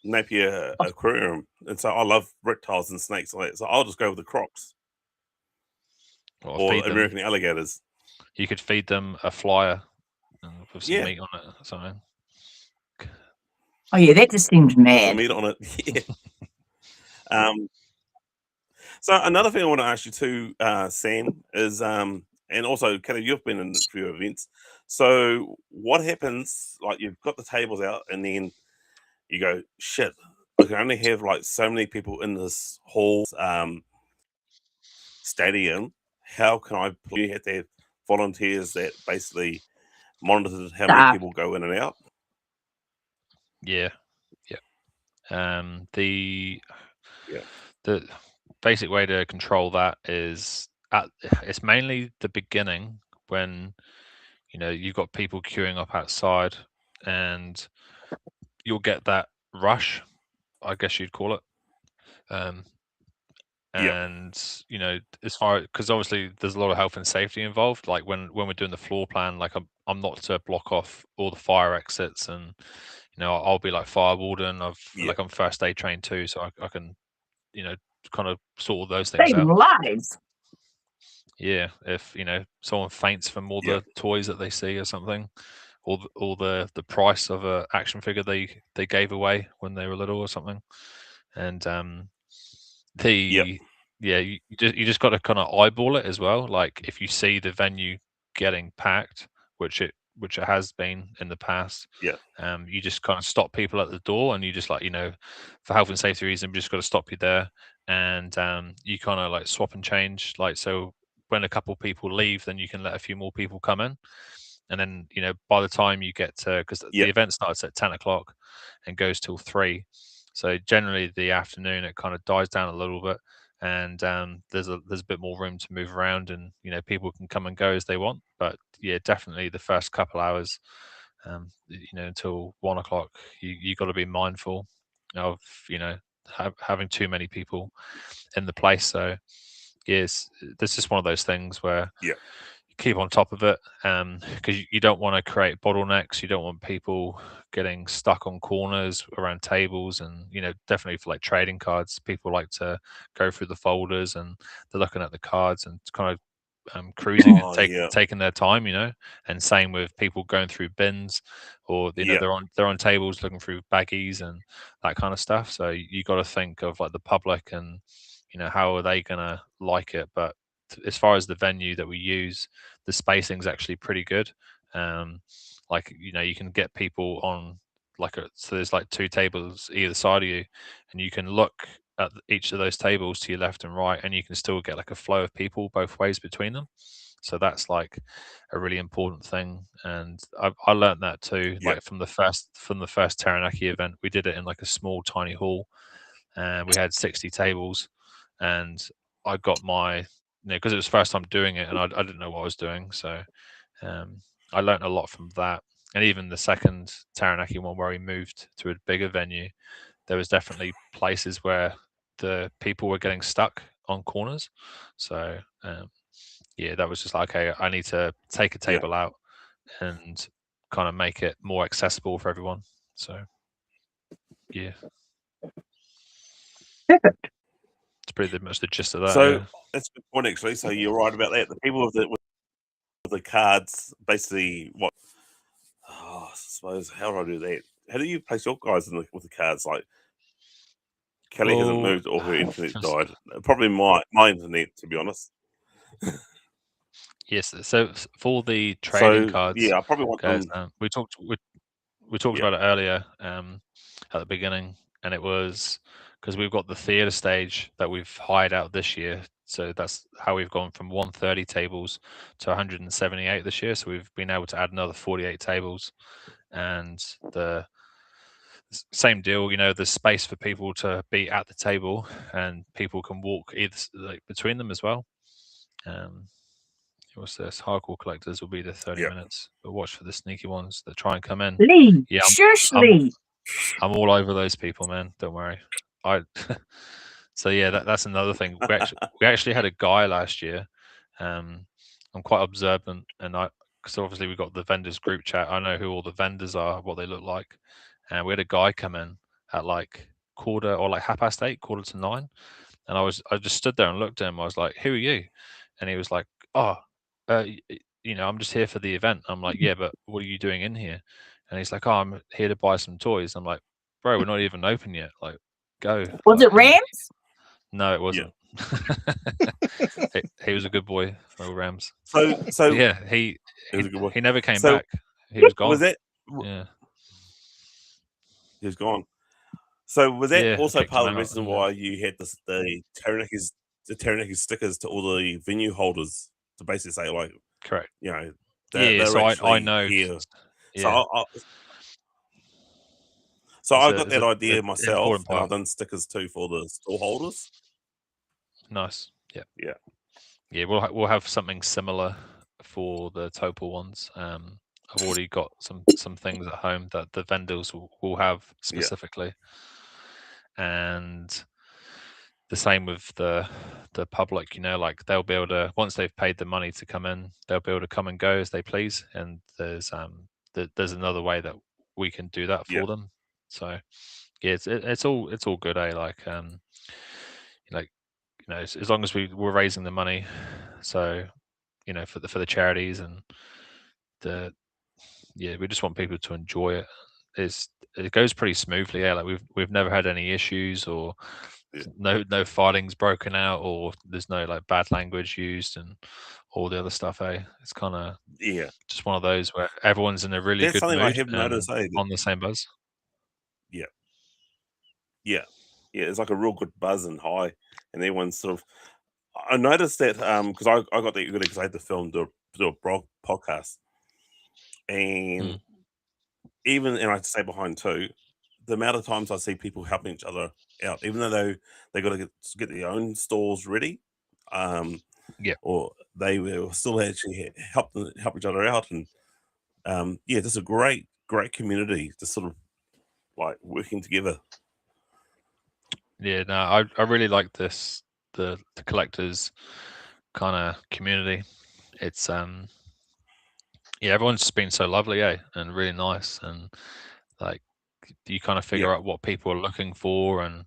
Napier aquarium, and so I love reptiles and snakes like that. So I'll just go with the crocs or American alligators. You could feed them a flyer with some Yeah. meat on it or something. Oh yeah, that just seems Put the mad. meat on it. Yeah. So another thing I want to ask you too, Sam, is and also Kelly, you've been in a few events. So what happens? Like you've got the tables out, and then you go, shit, I can only have like so many people in this hall stadium. How can I? You have to have volunteers that basically monitor how many people go in and out. Yeah. The basic way to control that is it's mainly the beginning when you've got people queuing up outside, and you'll get that rush, I guess you'd call it. And as far, because obviously there's a lot of health and safety involved, like when we're doing the floor plan, like I'm not to block off all the fire exits, and I'll be like fire warden of like I'm first aid trained too, so I can kind of sort all those things out. Lives. yeah, if someone faints from all Yeah. the toys that they see or something, or the price of a action figure they gave away when they were little or something, and you just got to kind of eyeball it as well. Like if you see the venue getting packed, which it has been in the past, Yeah. you just kind of stop people at the door, and you just like for health and safety reasons, we just got to stop you there, and you kind of like swap and change, like so when a couple people leave, then you can let a few more people come in, and then by the time you get to, because Yeah. the event starts at 10 o'clock and goes till 3, so generally the afternoon it kind of dies down a little bit, and there's a bit more room to move around, and people can come and go as they want. But yeah, definitely the first couple hours, until 1 o'clock, you got to be mindful of having too many people in the place. So yes, there's just one of those things where Yeah. keep on top of it, because you don't want to create bottlenecks. You don't want people getting stuck on corners around tables, and definitely for like trading cards, people like to go through the folders and they're looking at the cards and kind of cruising and Oh, yeah. taking their time, and same with people going through bins, or Yeah. they're on tables looking through baggies and that kind of stuff. So you got to think of like the public, and how are they gonna like it. But as far as the venue that we use, the spacing's actually pretty good. Like you can get people on so there's like 2 tables either side of you, and you can look at each of those tables to your left and right, and you can still get like a flow of people both ways between them. So that's like a really important thing, and I learned that too. Yeah. Like from the first Taranaki event, we did it in like a small tiny hall, and we had 60 tables, and I got my because it was the first time doing it, and I didn't know what I was doing, so I learned a lot from that. And even the second Taranaki one, where we moved to a bigger venue, there was definitely places where the people were getting stuck on corners. So yeah, that was just like, okay, I need to take a Yeah. table out and kind of make it more accessible for everyone. So yeah, Perfect. it's pretty much the gist of that. So Yeah. that's a good point, actually. So you're right about that. The people with the cards, basically, what? Oh, I suppose, how do I do that? How do you place your guys with the cards? Like, Kelly hasn't Well, moved, or her internet died. Probably my internet, to be honest. yes. So for the trading So cards, yeah, I probably want guys, them. we talked Yeah. about it earlier at the beginning, and it was because we've got the theatre stage that we've hired out this year. So that's how we've gone from 130 tables to 178 this year. So we've been able to add another 48 tables, and the same deal. There's space for people to be at the table, and people can walk either like between them as well. What's this? Hardcore collectors will be there 30 Yeah. minutes, but watch for the sneaky ones that try and come in. Lee, Yeah, shush, I'm Lee. I'm all over those people, man. Don't worry. I so yeah, that's another thing. We actually had a guy last year. I'm quite observant, and because obviously we've got the vendors group chat. I know who all the vendors are, what they look like, and we had a guy come in at like quarter or like 8:30, 8:45, and I just stood there and looked at him. I was like, "Who are you?" And he was like, "Oh, I'm just here for the event." I'm like, "Yeah, but what are you doing in here?" And he's like, "Oh, I'm here to buy some toys." I'm like, "Bro, we're not even open yet. Like, go." Was it Rams? No, it Yeah. wasn't. he was a good boy for Rams. So But yeah, it was a good one. he never came So back. He was was gone. that? Yeah, He's gone. So was that yeah. I also kicked him part of the out. reason why you had the Taranaki stickers to all the venue holders to basically say, like, Correct. they're Yeah. So I actually know. here. Yeah, So it's I a got that idea an myself, important and I've part. done stickers too for the store holders. Nice. Yeah. Yeah. Yeah. We'll have something similar for the Taupō ones. I've already got some things at home that the vendors will have Yeah. specifically, and the same with the public. Like they'll be able to, once they've paid the money to come in, they'll be able to come and go as they please. And there's another way that we can do that Yeah. for them. So yeah, it's all good. Like as long as we're raising the money, so for the charities and we just want people to enjoy it. It goes pretty smoothly. Yeah, like we've never had any issues or no filings broken out, or there's no like bad language used and all the other stuff. It's kind of just one of those where everyone's in a really That's good something mood I have noticed. on the same buzz. Yeah, it's like a real good buzz and high, and everyone's sort of. I noticed that because I got that good excited to film do a podcast, and even and I stay behind too. The amount of times I see people helping each other out, even though they got to get their own stores ready, or they will still actually help each other out, and just a great community, just sort of like working together. Yeah, no, I really like this the collectors kind of community. It's everyone's just been so lovely, and really nice, and like you kind of figure out what people are looking for, and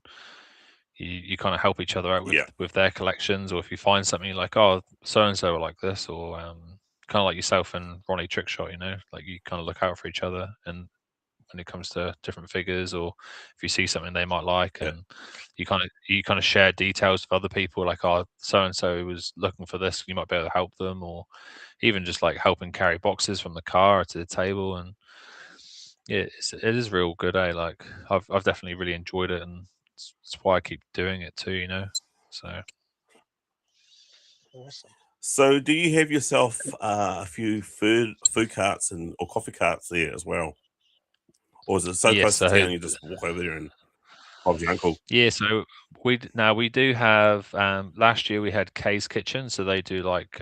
you kind of help each other out with their collections, or if you find something you're like, oh, so and so are like this, or kind of like yourself and Ronnie Trickshot, like you kind of look out for each other, and when it comes to different figures, or if you see something they might like, and you kind of share details with other people, like, oh, so and so was looking for this, you might be able to help them, or even just like helping carry boxes from the car to the table. And it is real good. Like I've definitely really enjoyed it, and it's why I keep doing it too. So. Awesome. So, do you have yourself a few food carts or coffee carts there as well, or is it so close to town you just walk over there and Bob's your uncle? Yeah, so we do have. Last year we had Kay's Kitchen, so they do like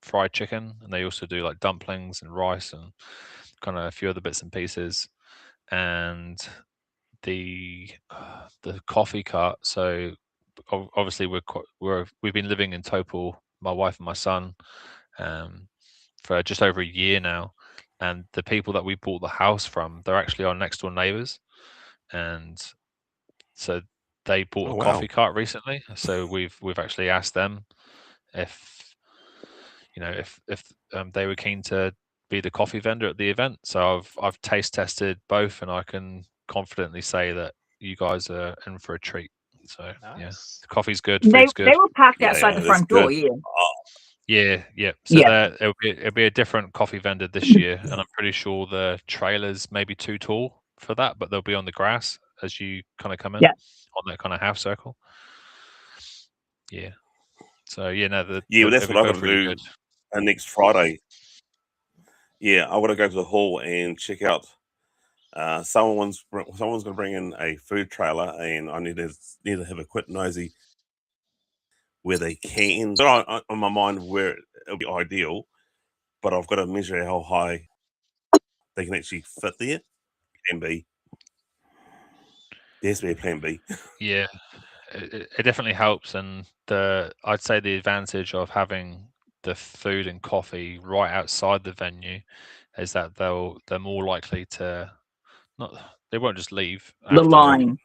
fried chicken, and they also do like dumplings and rice and kind of a few other bits and pieces. And the coffee cart. So obviously we've been living in Taupo, my wife and my son, for just over a year now. And the people that we bought the house from, they're actually our next door neighbors, and so they bought a coffee cart recently. So we've actually asked them if they were keen to be the coffee vendor at the event. So I've taste tested both, and I can confidently say that you guys are in for a treat. So nice. the coffee's good, They food's good. were parked outside the front door. Yeah. So it'll be a different coffee vendor this year, and I'm pretty sure the trailer's maybe too tall for that, but they'll be on the grass as you kind of come in on that kind of half circle. Yeah. So that's what I've got to do next Friday. Yeah, I want to go to the hall and check out. Someone's going to bring in a food trailer, and I need to have a quick nosy where they can. But on my mind where it'll be ideal, but I've got to measure how high they can actually fit there. Plan B. There has to be a plan B. Yeah, it definitely helps, and I'd say the advantage of having the food and coffee right outside the venue is that they're more likely to they won't just leave the after. line.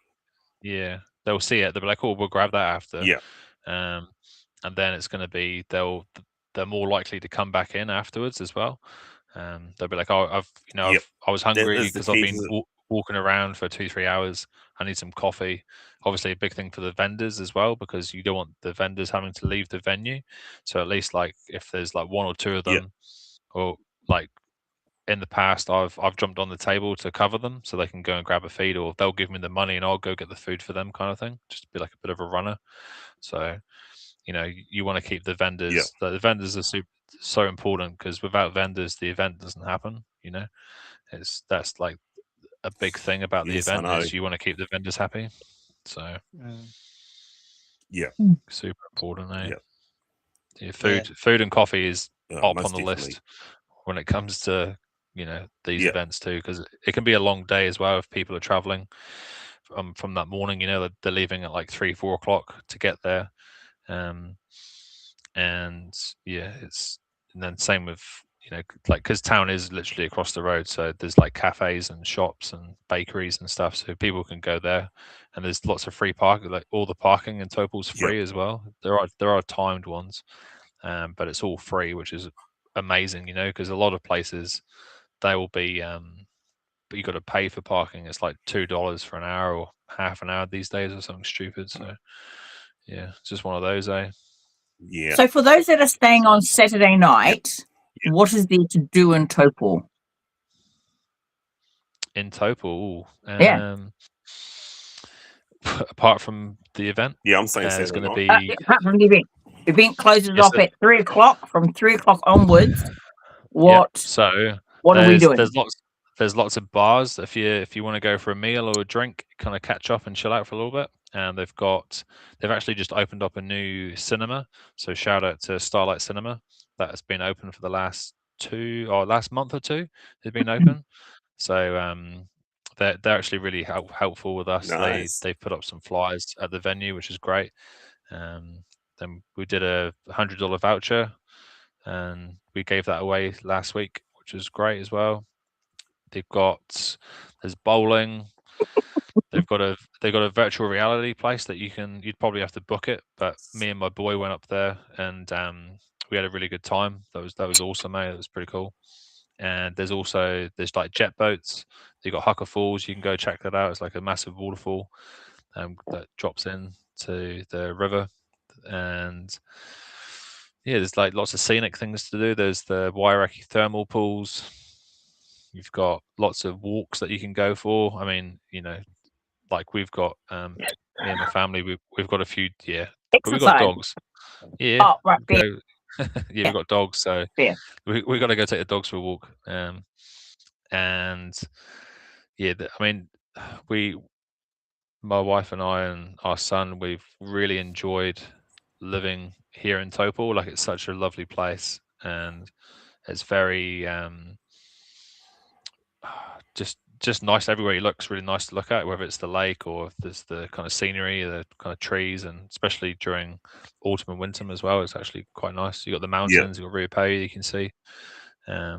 Yeah, they'll see it. They'll be like, "Oh, we'll grab that after." Yeah. And then it's going to be they're more likely to come back in afterwards as well. They'll be like, "Oh, I was hungry because I've been walking around for 2-3 hours. I need some coffee." Obviously, a big thing for the vendors as well, because you don't want the vendors having to leave the venue. So at least like if there's like one or two of them, or like in the past, I've jumped on the table to cover them so they can go and grab a feed, or they'll give me the money and I'll go get the food for them, kind of thing. Just to be like a bit of a runner. So you want to keep the vendors. The vendors are so important, because without vendors, the event doesn't happen. That's like a big thing about the event is you want to keep the vendors happy. So super important. Food and coffee is up on the list when it comes to these events too, because it can be a long day as well if people are traveling from that morning. They're leaving at like 3-4 o'clock to get there. And then same with like because town is literally across the road, so there's like cafes and shops and bakeries and stuff, so people can go there, and there's lots of free parking. Like all the parking in Taupo's free as well. There are timed ones, but it's all free, which is amazing, because a lot of places they will be, but you got to pay for parking. It's like $2 for an hour or half an hour these days or something stupid. So yeah, it's just one of those, eh? Yeah. So for those that are staying on Saturday night, what is there to do in Taupo? In Taupo, Yeah. apart from the event, Yeah, I'm saying it's going to Saturday be Apart from the event. The event closes Yes, off at 3 o'clock. From 3 o'clock onwards, yeah. So what are we doing? there's lots of bars if you want to go for a meal or a drink, kind of catch up and chill out for a little bit. And they've actually just opened up a new cinema. So shout out to Starlight Cinema. That has been open for the last month or two. It's been open. So they're actually really helpful with us. Nice. They've put up some flyers at the venue, which is great. Then we did a $100 voucher, and we gave that away last week, which was great as well. There's bowling. They've got a virtual reality place that you'd probably have to book it, but me and my boy went up there, and we had a really good time. That was awesome, mate. It was pretty cool. And there's like jet boats. You got Hucker Falls. You can go check that out. It's like a massive waterfall that drops in to the river. And yeah, there's like lots of scenic things to do. There's the Wairaki thermal pools. You've got lots of walks that you can go for. I mean, like we've got me and my family. We've got a few. Yeah, but we've got dogs. Yeah. Oh, right. Yeah, we've got dogs, so Fair. we got to go take the dogs for a walk. And yeah, I mean, my wife and I and our son, we've really enjoyed living here in Taupo. Like, it's such a lovely place, and it's very just nice everywhere you look. It's really nice to look at, whether it's the lake or there's the kind of scenery, the kind of trees, and especially during autumn and winter as well. It's actually quite nice. You got the mountains, you got Rio Pei you can see. Yeah,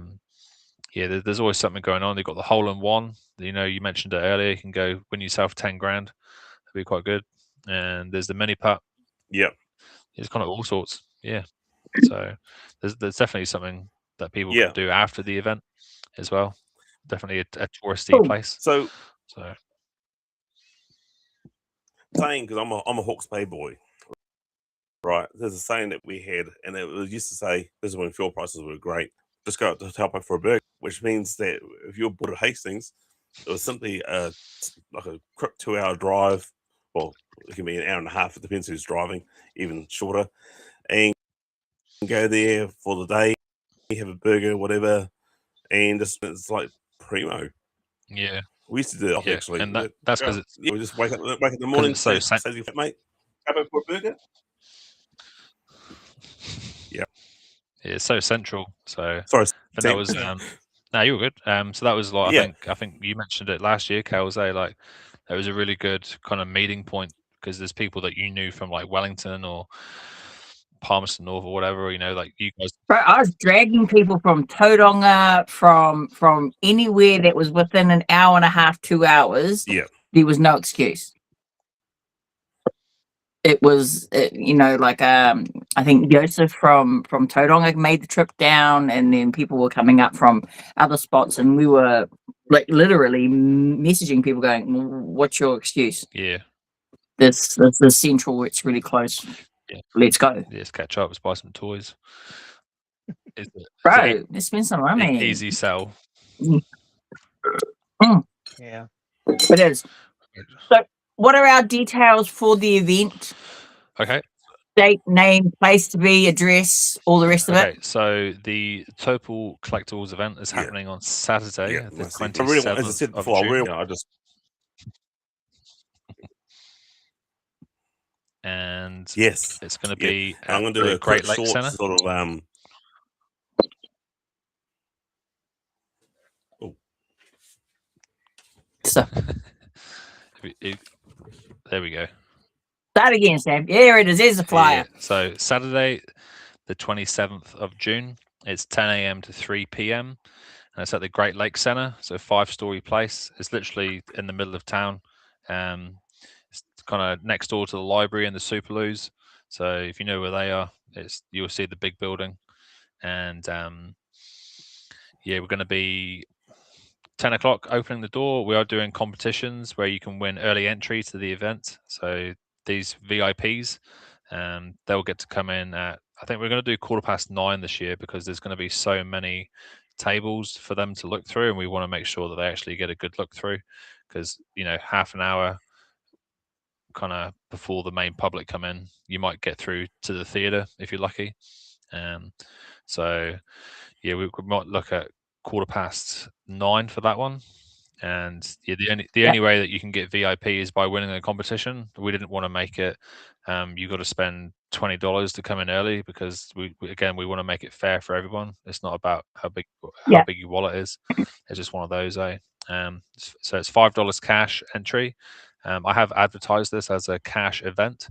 there's always something going on. They've got the hole in one. You mentioned it earlier. You can go win yourself 10 grand. That'd be quite good. And there's the mini putt. Yep. It's kind of all sorts. Yeah. So there's definitely something that people can do after the event as well. Definitely a touristy place. So saying, because I'm a Hawke's Bay boy, right? There's a saying that we had, and it was used to say, this is when fuel prices were great. Just go out to Taupo for a burger, which means that if you're bought at Hastings, it was simply like a quick 2-hour drive. Well, it can be an hour and a half. It depends who's driving, even shorter. And go there for the day, have a burger, whatever, and it's like primo. Yeah. We used to do that actually. And that's because we just wake up in the morning, so say to your mate, come over for a burger. Yeah. It's so central. So sorry, that was no, you were good. So that was like I think you mentioned it last year, Kelsey. Like, it was a really good kind of meeting point, because there's people that you knew from like Wellington or Palmerston North or whatever. Like you guys. Bro, I was dragging people from Tauranga, from anywhere that was within an hour and a half, 2 hours. Yeah, there was no excuse. It was, like I think Joseph from Tauranga made the trip down, and then people were coming up from other spots, and we were like literally messaging people going, "What's your excuse?" Yeah, this central, it's really close. Yeah. Let's go. Let's catch up. Let's buy some toys. Bro, let's spend some money. Easy sell. Yeah, it is. So, what are our details for the event? Okay. Date, name, place to be, address, all the rest of it. Okay, so the Taupō Collectibles event is happening on Saturday, the 27th as I said of before, June. I just and yes, it's going to be I'm going to do a Great quick Lakes Centre. Sort of So there we go. Start again, Sam. There it is. There's the flyer. Yeah. So Saturday, the 27th of June, It's 10 a.m. to 3 p.m. and it's at the Great Lakes Center. So 5-story place. It's literally in the middle of town. It's kind of next door to the library and the Superloos. So if you know where they are, you'll see the big building. And yeah, we're going to be 10 o'clock opening the door. We are doing competitions where you can win early entry to the event. So these VIPs, they'll get to come in at, I think we're going to do 9:15 this year because there's going to be so many tables for them to look through, and we want to make sure that they actually get a good look through, because half an hour kind of before the main public come in, you might get through to the theater if you're lucky. So yeah, we might look at 9:15 for that one. And yeah, the only way that you can get VIP is by winning a competition. We didn't want to make it you got to spend $20 to come in early, because we want to make it fair for everyone. It's not about how big your wallet is. It's just one of those. So it's $5 cash entry. I have advertised this as a cash event,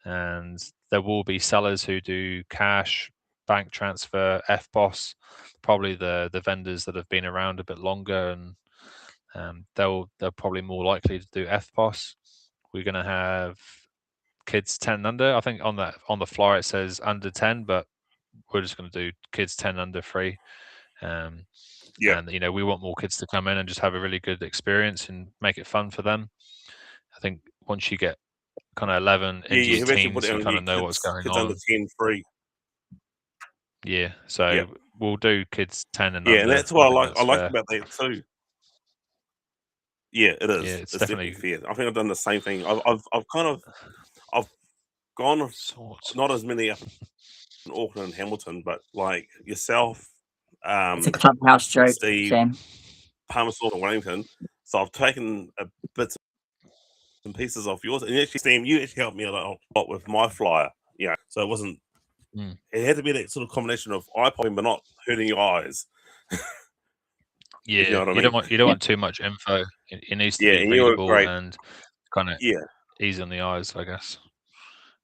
and there will be sellers who do cash, bank transfer, FBOS, probably the vendors that have been around a bit longer, and they're probably more likely to do FPOS. We're going to have kids 10 and under. I think on the flyer it says under 10, but we're just going to do kids 10 and under free. And we want more kids to come in and just have a really good experience and make it fun for them. I think once you get kind of 11 into your teens, you kind of know what's going kids on. Under 10 free. Yeah, so we'll do kids 10 and under. Yeah, and that's what I like about that too. Yeah, it is. Yeah, it's definitely fair. I think I've done the same thing. I've gone not as many up in Auckland and Hamilton, but like yourself, it's a clubhouse joke, Steve, Sam. Palmerston and Wellington. So I've taken a bits and pieces off yours, and actually, Sam, you actually helped me a lot with my flyer. So it wasn't. It had to be that sort of combination of eye popping but not hurting your eyes. Yeah, you don't want too much info. It needs to be readable and kind of easy on the eyes, I guess.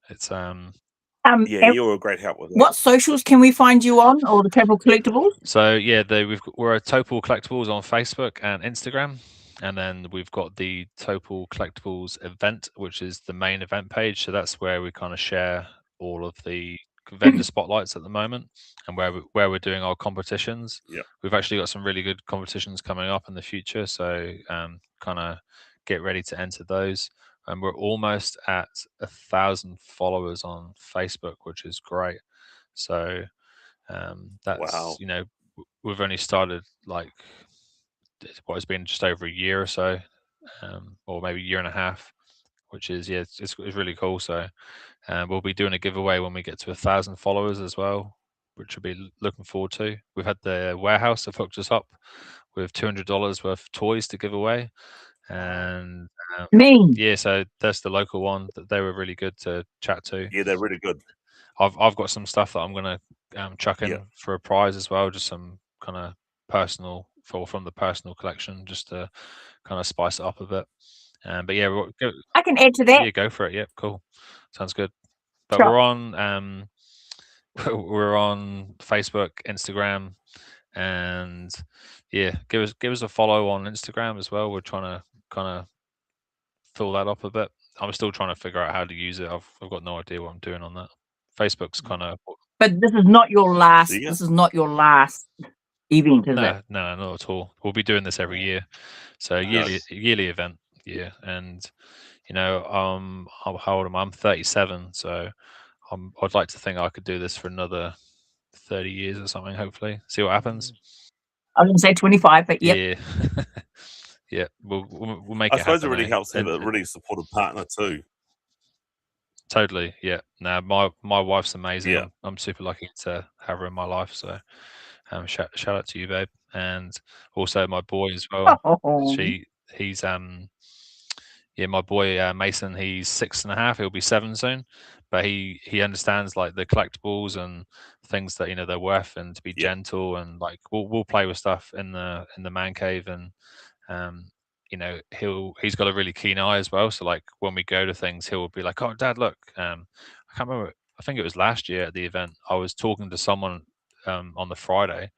It's you were a great help with that. What socials can we find you on, or the Taupō Collectibles? So yeah, we're at Taupō Collectibles on Facebook and Instagram, and then we've got the Taupō Collectibles event, which is the main event page. So that's where we kind of share all of the vendor spotlights at the moment, and where we're doing our competitions. We've actually got some really good competitions coming up in the future, so kind of get ready to enter those. And we're almost at 1,000 followers on Facebook, which is great. So that's we've only started it's been just over a year or so, or maybe a year and a half, which is it's really cool. So we'll be doing a giveaway when we get to 1,000 followers as well, which we'll be looking forward to. We've had the warehouse have hooked us up with $200 worth of toys to give away, and so that's the local one. That they were really good to chat to. Yeah, they're really good. I've got some stuff that I'm gonna chuck in for a prize as well, just some kind of personal from the personal collection, just to kind of spice it up a bit. But yeah, I can add to that. Yeah, go for it. Yep, cool. Sounds good. But we're on Facebook, Instagram, and give us a follow on Instagram as well. We're trying to kind of fill that up a bit. I'm still trying to figure out how to use it. I've got no idea what I'm doing on that. Facebook's kind of. But this is not your last. This is not your last event, is it? No, not at all. We'll be doing this every year, so yearly event. Yeah, and how old am I? I'm 37, so I'd like to think I could do this for another 30 years or something. Hopefully, see what happens. I was going to say 25, but yeah, we'll make it happen. I suppose it really helps to have a really supportive partner too. Totally, yeah. Now my wife's amazing. Yeah. I'm super lucky to have her in my life. So, shout out to you, babe, and also my boy as well. He's my boy Mason. He's 6.5. He'll be 7 soon, but he understands like the collectibles and things that they're worth, and to be gentle, and like we'll play with stuff in the man cave, and he's got a really keen eye as well. So like when we go to things, he'll be like, "Oh, Dad, look." I can't remember. I think it was last year at the event. I was talking to someone on the Friday,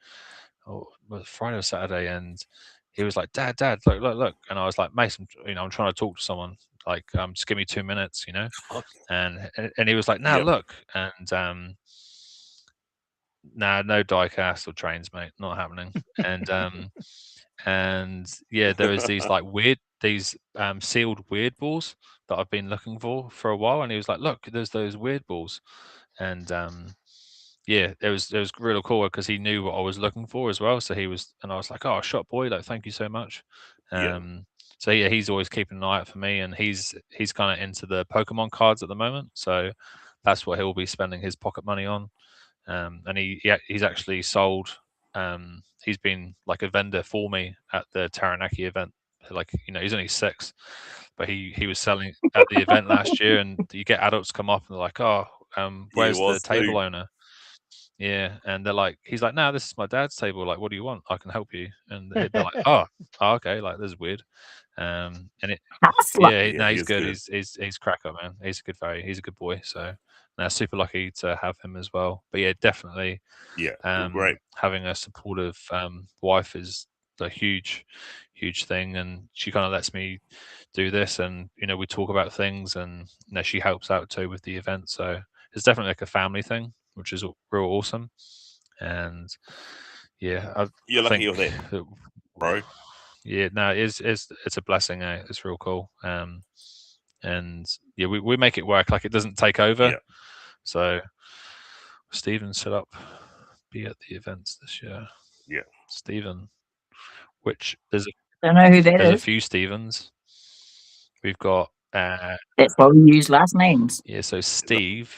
or was it Friday or Saturday, and he was like, "Dad, look," and I was like, "Mason, I'm trying to talk to someone. Like, just give me 2 minutes, And he was like, "Now look," and nah, no die cast or trains, mate, not happening. And yeah, there was these like these sealed weird balls that I've been looking for a while, and he was like, "Look, there's those weird balls," and yeah, it was really cool because he knew what I was looking for as well. So he was, and I was like, "Oh, shot boy, like thank you so much." So yeah, he's always keeping an eye out for me, and he's kind of into the Pokemon cards at the moment, so that's what he'll be spending his pocket money on. And he's actually sold. He's been like a vendor for me at the Taranaki event. Like he's only 6, but he was selling at the event last year, and you get adults come up and they're like, "Oh, where's the table owner?" Yeah, and he's like, "No, this is my dad's table. Like, what do you want? I can help you." And they're like, "Oh, okay, like this is weird." And it, Hustler. yeah, no, he he's is good. good. He's cracker, man. He's a good boy. So, no, super lucky to have him as well. But yeah, definitely, Yeah, great. having a supportive wife is a huge thing, and she kind of lets me do this, and we talk about things, and she helps out too with the event. So it's definitely like a family thing, which is real awesome. And yeah, You're I lucky think with that, bro. yeah, no, it's a blessing. It's real cool. And yeah, we make it work. Like, it doesn't take over. Yeah. So Stephen set up be at the events this year. Yeah. Stephen, which there's Don't know who that a is. few Stevens. We've got That's why we use last names. yeah. So Steve,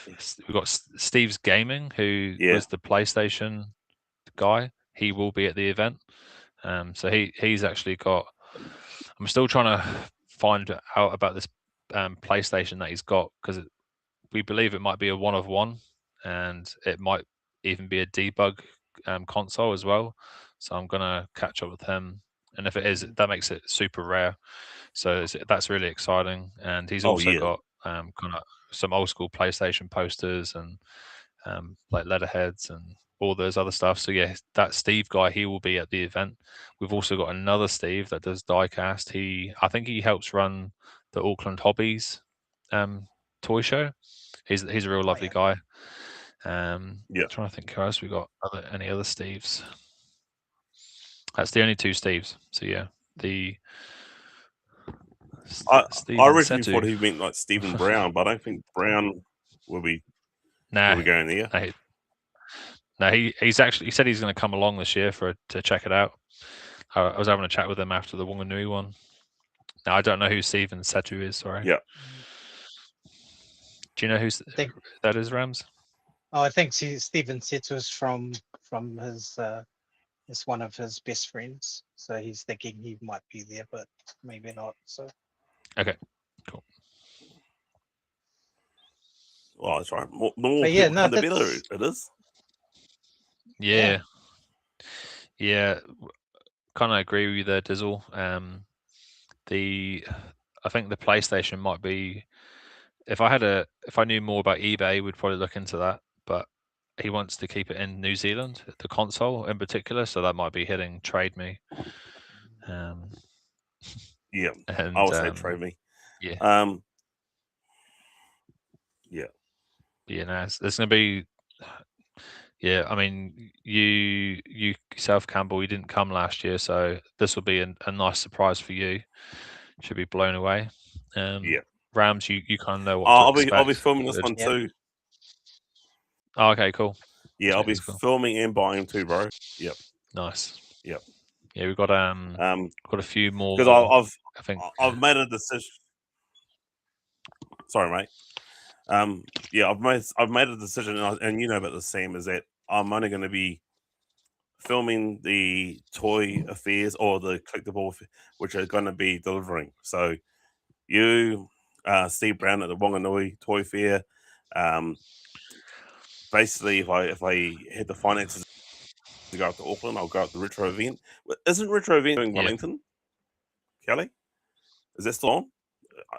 we've got Steve's Gaming, who Yeah. was the PlayStation guy. He will be at the event. So he's actually got. I'm still trying to find out about this PlayStation that he's got, because we believe it might be a one of one, and it might even be a debug console as well. So I'm gonna catch up with him, and if it is, that makes it super rare. So that's really exciting. And he's also got kind of some old school PlayStation posters and like letterheads and all those other stuff. So yeah, that Steve guy, he will be at the event. We've also got another Steve that does diecast. I think he helps run the Auckland Hobbies toy show. He's a real lovely guy. I'm trying to think who else we got. Any other Steves? That's the only 2 Steves. So yeah, I Stephen originally Setu. thought he meant like Stephen Brown, but I don't think Brown will be going there. No, he said he's going to come along this year to check it out. I was having a chat with him after the Wanganui one. Now, I don't know who Stephen Setu is. Sorry. Yeah. Do you know who that is, Rams? Oh, I think Stephen Setu is from his is one of his best friends. So he's thinking he might be there, but maybe not. So okay, cool. Well, that's right. More people come, the better it is. Yeah. Kind of agree with you there, Dizzle. I think the PlayStation might be. If I knew more about eBay, we'd probably look into that. But he wants to keep it in New Zealand, the console in particular, so that might be hitting Trade Me. Yeah, and, I would say Trade Me. Yeah. Yeah. Yeah, no, there's going to be. Yeah, I mean, you yourself, Campbell, you didn't come last year, so this will be a nice surprise for you. Should be blown away. Rams, you kind of know what to expect. I'll be filming this one too. Oh, okay, cool. Yeah, I'll be filming and buying too, bro. Yep. Nice. Yep. Yeah, we've got a few more. Because I've made a decision. Sorry, mate. Yeah, I've made a decision, and you know about the same, is that I'm only going to be filming the toy affairs or the collectible, which are going to be delivering. So you, Steve Brown at the Wanganui Toy Fair. Basically, if I had the finances to go up to Auckland, I'll go up to the Retro event. Isn't Retro event doing Wellington? Kelly, is that still on?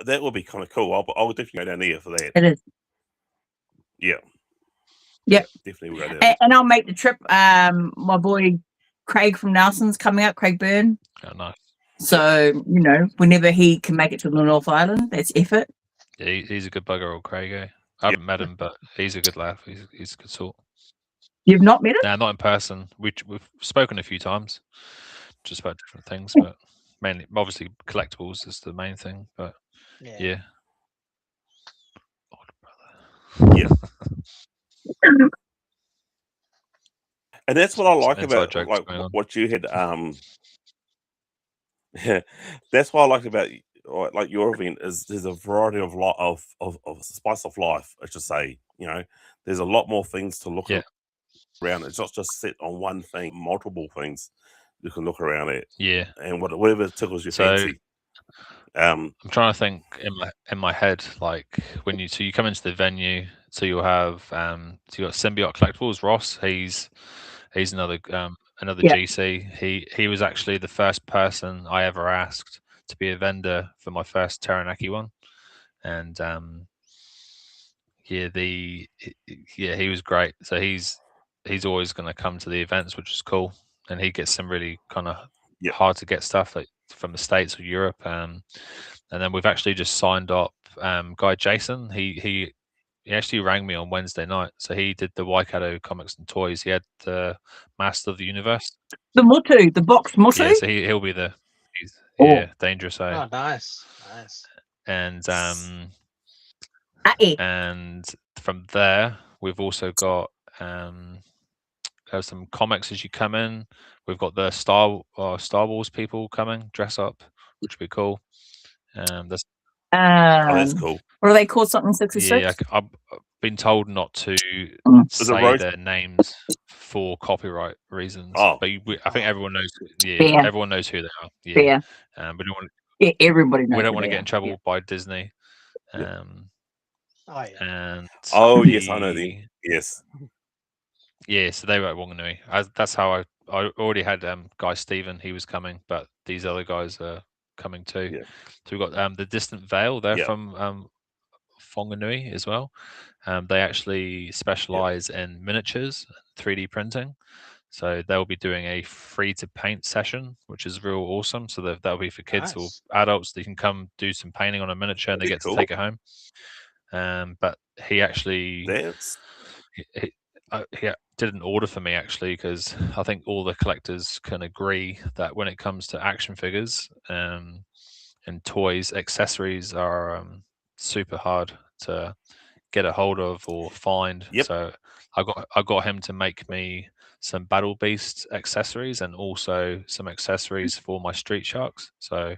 That would be kind of cool. I'll definitely go down there for that. It is. Yeah. Yep. Definitely we'll go down. And I'll make the trip. My boy Craig from Nelson's coming up, Craig Byrne. Oh, nice. So, you know, whenever he can make it to the North Island, that's effort. Yeah, he's a good bugger, old Craig. Eh? I haven't met him, but he's a good lad. He's a good sort. You've not met him? Nah, not in person. We've spoken a few times, just about different things, but mainly, obviously, collectibles is the main thing. But yeah. Yeah. And that's what I like about like what you had. That's what I like about like your event is there's a variety of spice of life. I should say, you know, there's a lot more things to look around. It's not just set on one thing, multiple things you can look around at. Yeah, and whatever tickles your fancy. I'm trying to think in my head, like when you come into the venue, so you'll have so you got Symbiote Collectibles, Ross. He's another GC. He was actually the first person I ever asked to be a vendor for my first Taranaki one, and he was great. So he's always going to come to the events, which is cool, and he gets some really kind of hard to get stuff like from the States or Europe. And then we've actually just signed up guy Jason. He actually rang me on Wednesday night. So he did the Waikato Comics and Toys. He had the Master of the Universe. The Motu, the box Motu? Yeah, so he'll be dangerous. Oh, nice. And and from there, we've also got some comics as you come in. We've got the Star Wars people coming, dress up, which would be cool. That's cool. What are they called? Something 66? Yeah, I've been told not to say their names for copyright reasons. Oh. But I think everyone knows. Fair. Everyone knows who they are. Yeah. We don't want. Everybody knows. We don't want to get in trouble by Disney. And yes, I know them. Yes. Yeah, so they were at Wanganui. That's how I already had guy Stephen. He was coming, but these other guys are coming too. Yeah. So we've got the Distant Veil. They're from Whanganui as well. They actually specialize in miniatures, 3D printing. So they'll be doing a free to paint session, which is real awesome. So that'll be for kids or adults. They can come do some painting on a miniature and they get to take it home. But he actually he did an order for me actually, because I think all the collectors can agree that when it comes to action figures and toys, accessories are super hard to get a hold of or find. So I got him to make me some Battle Beast accessories and also some accessories for my Street Sharks. So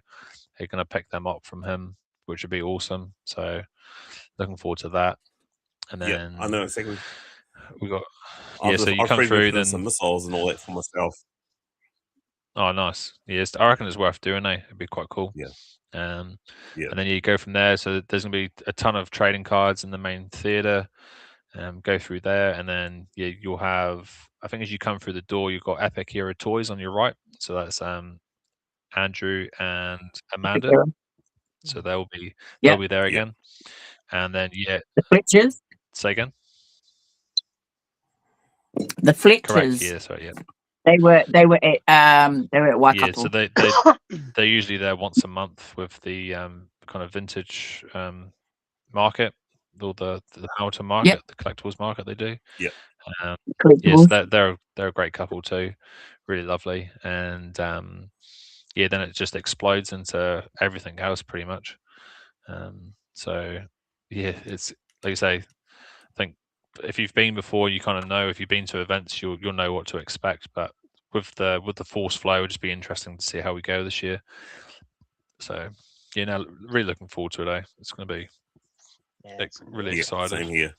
they're going to pick them up from him, which would be awesome. So looking forward to that. And then I know exactly. We got so you come through then some missiles and all that for myself. Oh, nice. Yes, I reckon it's worth doing. It'd be quite cool. Yeah. And then you go from there. So there's gonna be a ton of trading cards in the main theater. Go through there, and then you'll have. I think as you come through the door, you've got Epic Hero Toys on your right. So that's Andrew and Amanda. So they'll be there again. And then the Fletchers. Say again. The Fletchers. Correct. Yeah. Sorry. Yeah. They were at Waikato. Yeah, so they're usually there once a month with the kind of vintage market, or the Hamilton market, the collectibles market they do. Yeah. Yes, they're a great couple too, really lovely, and then it just explodes into everything else pretty much. So yeah, it's like you say. I think if you've been before, you kind of know. If you've been to events, you'll know what to expect. But with the force flow, it'll just be interesting to see how we go this year. So really looking forward to it. It's going to be really excited. Same here.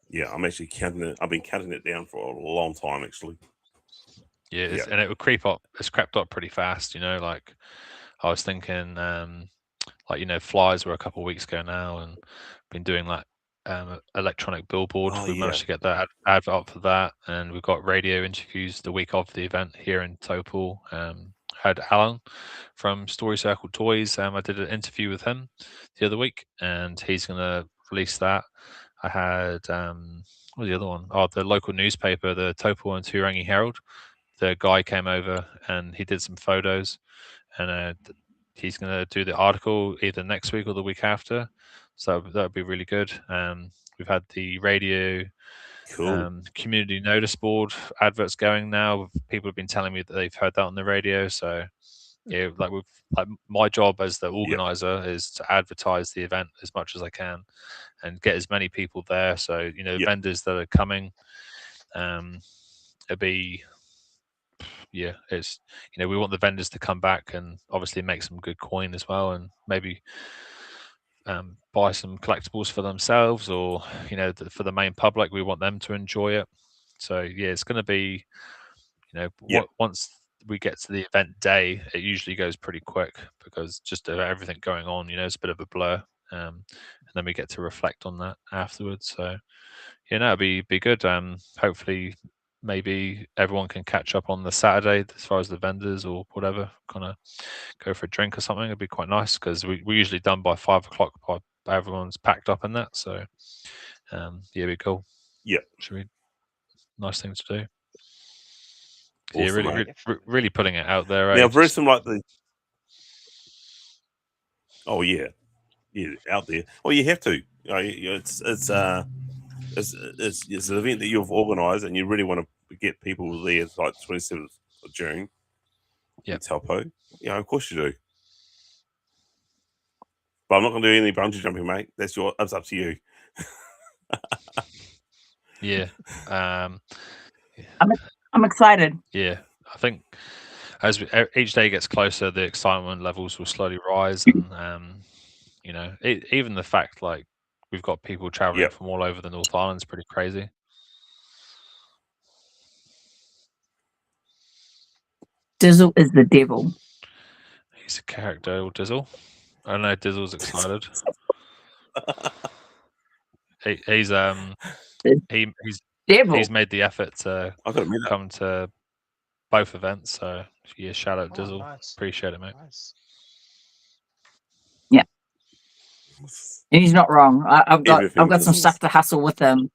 Yeah, I'm actually counting it. I've been counting it down for a long time, actually. Yeah, and it will creep up. It's crept up pretty fast. Like I was thinking, flyers were a couple of weeks ago now, and been doing like electronic billboard. We managed to get that advert up for that, and we've got radio interviews the week of the event here in Taupo. Had Alan from Story Circle Toys. I did an interview with him the other week, and he's going to release that. I had what was the other one? Oh, the local newspaper, the Taupo and Turangi Herald. The guy came over and he did some photos, and he's going to do the article either next week or the week after. So that would be really good. We've had the radio Cool. community notice board adverts going now. People have been telling me that they've heard that on the radio. So yeah, like my job as the organizer is to advertise the event as much as I can and get as many people there. So vendors that are coming, it'll be it's we want the vendors to come back and obviously make some good coin as well, and maybe buy some collectibles for themselves, or for the main public. We want them to enjoy it. So yeah, it's going to be once we get to the event day, it usually goes pretty quick because just everything going on, it's a bit of a blur, and then we get to reflect on that afterwards. So it'll be good. Hopefully maybe everyone can catch up on the Saturday as far as the vendors or whatever, kind of go for a drink or something. It'd be quite nice because we're usually done by 5 o'clock. Everyone's packed up in that. So it'd be cool. Yeah. Should be nice thing to do. Awesome, yeah, really putting it out there. Now, very similar like the. Oh yeah, out there. Well, you have to. It's an event that you've organised, and you really want to get people there. It's like 27th of June. Yeah, Taupo. Of course you do. But I'm not going to do any bungee jumping, mate. That's up to you. Yeah. I'm excited. Yeah, I think as each day gets closer, the excitement levels will slowly rise, and even the fact like we've got people traveling from all over the North Island is pretty crazy. Dizzle is the devil. He's a character, Dizzle. I know Dizzle's excited. He's made the effort to come to both events. So yeah, shout out Dizzle. Nice. Appreciate it, mate. Nice. Yeah, and he's not wrong. I've got some stuff to hustle with him.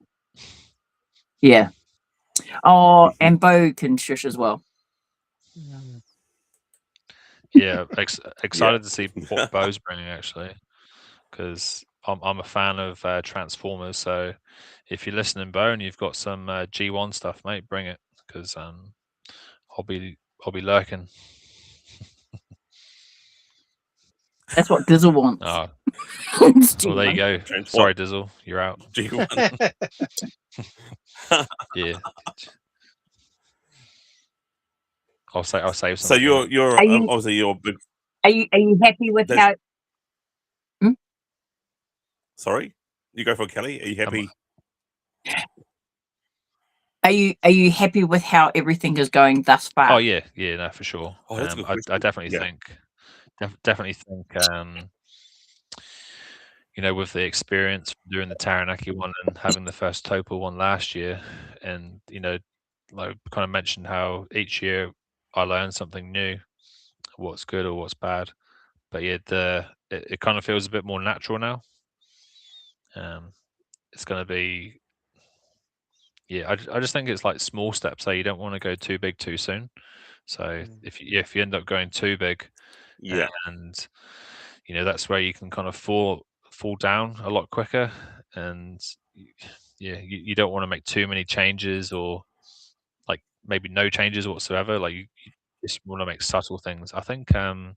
Yeah. Oh, and Bo can shush as well. Yeah, excited to see what Bo's bringing actually, because I'm a fan of Transformers. So if you're listening, Bo, and you've got some G1 stuff, mate, bring it, because I'll be lurking. That's what Dizzle wants. Oh. Well, there you go. Sorry, Dizzle, you're out. G1. Yeah. I'll save some. So you're obviously you're big. Are you happy with how? Sorry, you go for Kelly. Are you happy? Are you happy with how everything is going thus far? Oh yeah, no, for sure. Oh, that's a good I definitely think, with the experience from doing the Taranaki one and having the first Taupo one last year, and like kind of mentioned how each year I learn something new, what's good or what's bad. But yeah, it kind of feels a bit more natural now. It's going to be, I just think it's like small steps. So you don't want to go too big too soon. So if you end up going too big, and that's where you can kind of fall down a lot quicker, and you don't want to make too many changes, or like maybe no changes whatsoever. Like you just want to make subtle things. I think I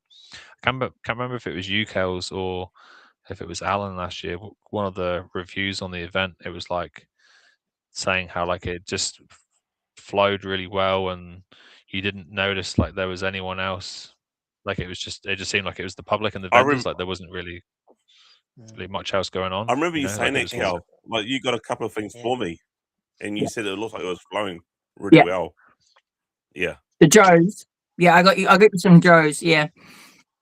can't remember if it was you, Kels, or if it was Alan last year. One of the reviews on the event, it was like saying how like it just flowed really well, and you didn't notice like there was anyone else. Like it just seemed like it was the public and the vendors. Like there wasn't really much else going on. I remember you saying that, Cal. Like you got a couple of things for me, and you said it looked like it was flowing really well. Yeah. The Joes. Yeah, I got you some Joes. Yeah.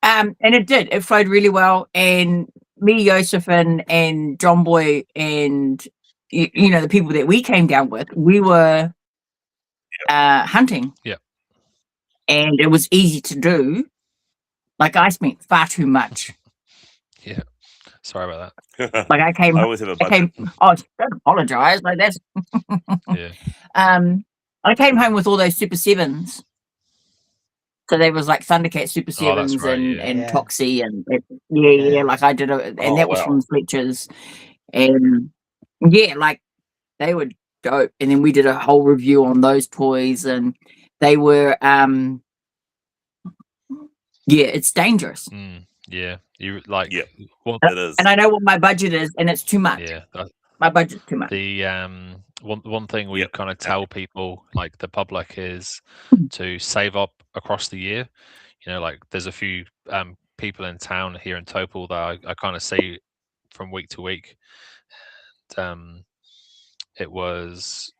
And it did. It flowed really well. And me, Joseph, and John Boy, and the people that we came down with, we were hunting. Yeah. And it was easy to do. Like I spent far too much. Yeah. Sorry about Like I came. I always have a I budget. came. Oh, don't apologize. Like that's. that. Yeah. I came home with all those Super Sevens. So there was like Thundercat Super Oh, that's Sevens right, and yeah. and Yeah. Toxie and yeah, like I did and Oh, that was wow. from Fletcher's, and yeah, like they were dope. And then we did a whole review on those toys, and they were yeah, it's dangerous. Yeah. You like Yep. what? It is. And I know what my budget is, and it's too much. Yeah. My budget's too much. The one thing we Yep. kind of tell people, like the public, is to save up across the year. You know, like there's a few people in town here in Taupō that I kind of see from week to week. And, it was,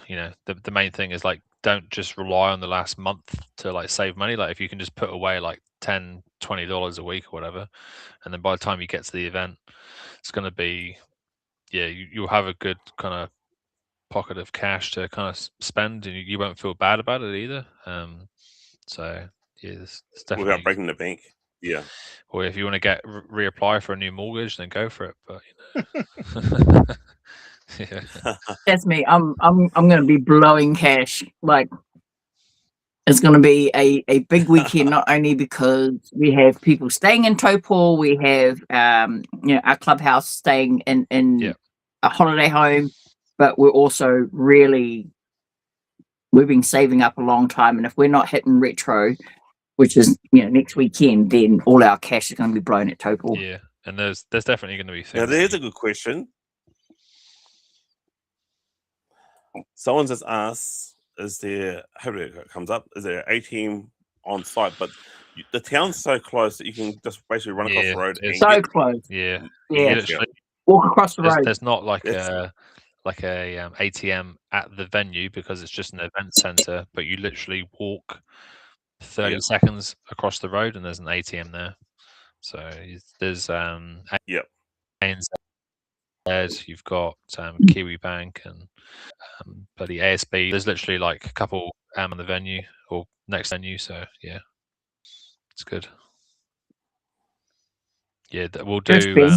you know, the main thing is like don't just rely on the last month to like save money. Like if you can just put away like $10-$20 a week or whatever, and then by the time you get to the event, it's going to be, yeah, you'll have a good kind of pocket of cash to kind of spend, and you won't feel bad about it either. So yeah, it's definitely Without breaking the bank. Yeah. Or if you want to get reapply for a new mortgage, then go for it. But you know. Yeah. That's me. I'm going to be blowing cash. Like it's going to be a big weekend, not only because we have people staying in Taupō, we have you know, our clubhouse staying in Yeah. a holiday home, but we're also we've been saving up a long time, and if we're not hitting retro, which is, you know, next weekend, then all our cash is going to be blown at Taupō. Yeah, and there's definitely going to be things. Now, there's a good question. Someone just asked, is there, hopefully it comes up, is there an ATM on site? But the town's so close that you can just basically run across the road. it's And So get, close. Yeah, Yeah. literally, Walk across the road. there's not like It's- a ATM at the venue because it's just an event center, but you literally walk 30 Yeah. seconds across the road and there's an ATM there. So there's Yep. ANZ, you've got Kiwi Bank and bloody ASB. There's literally like a couple on the venue or next venue. So yeah, it's good. Yeah, we'll That's do. big.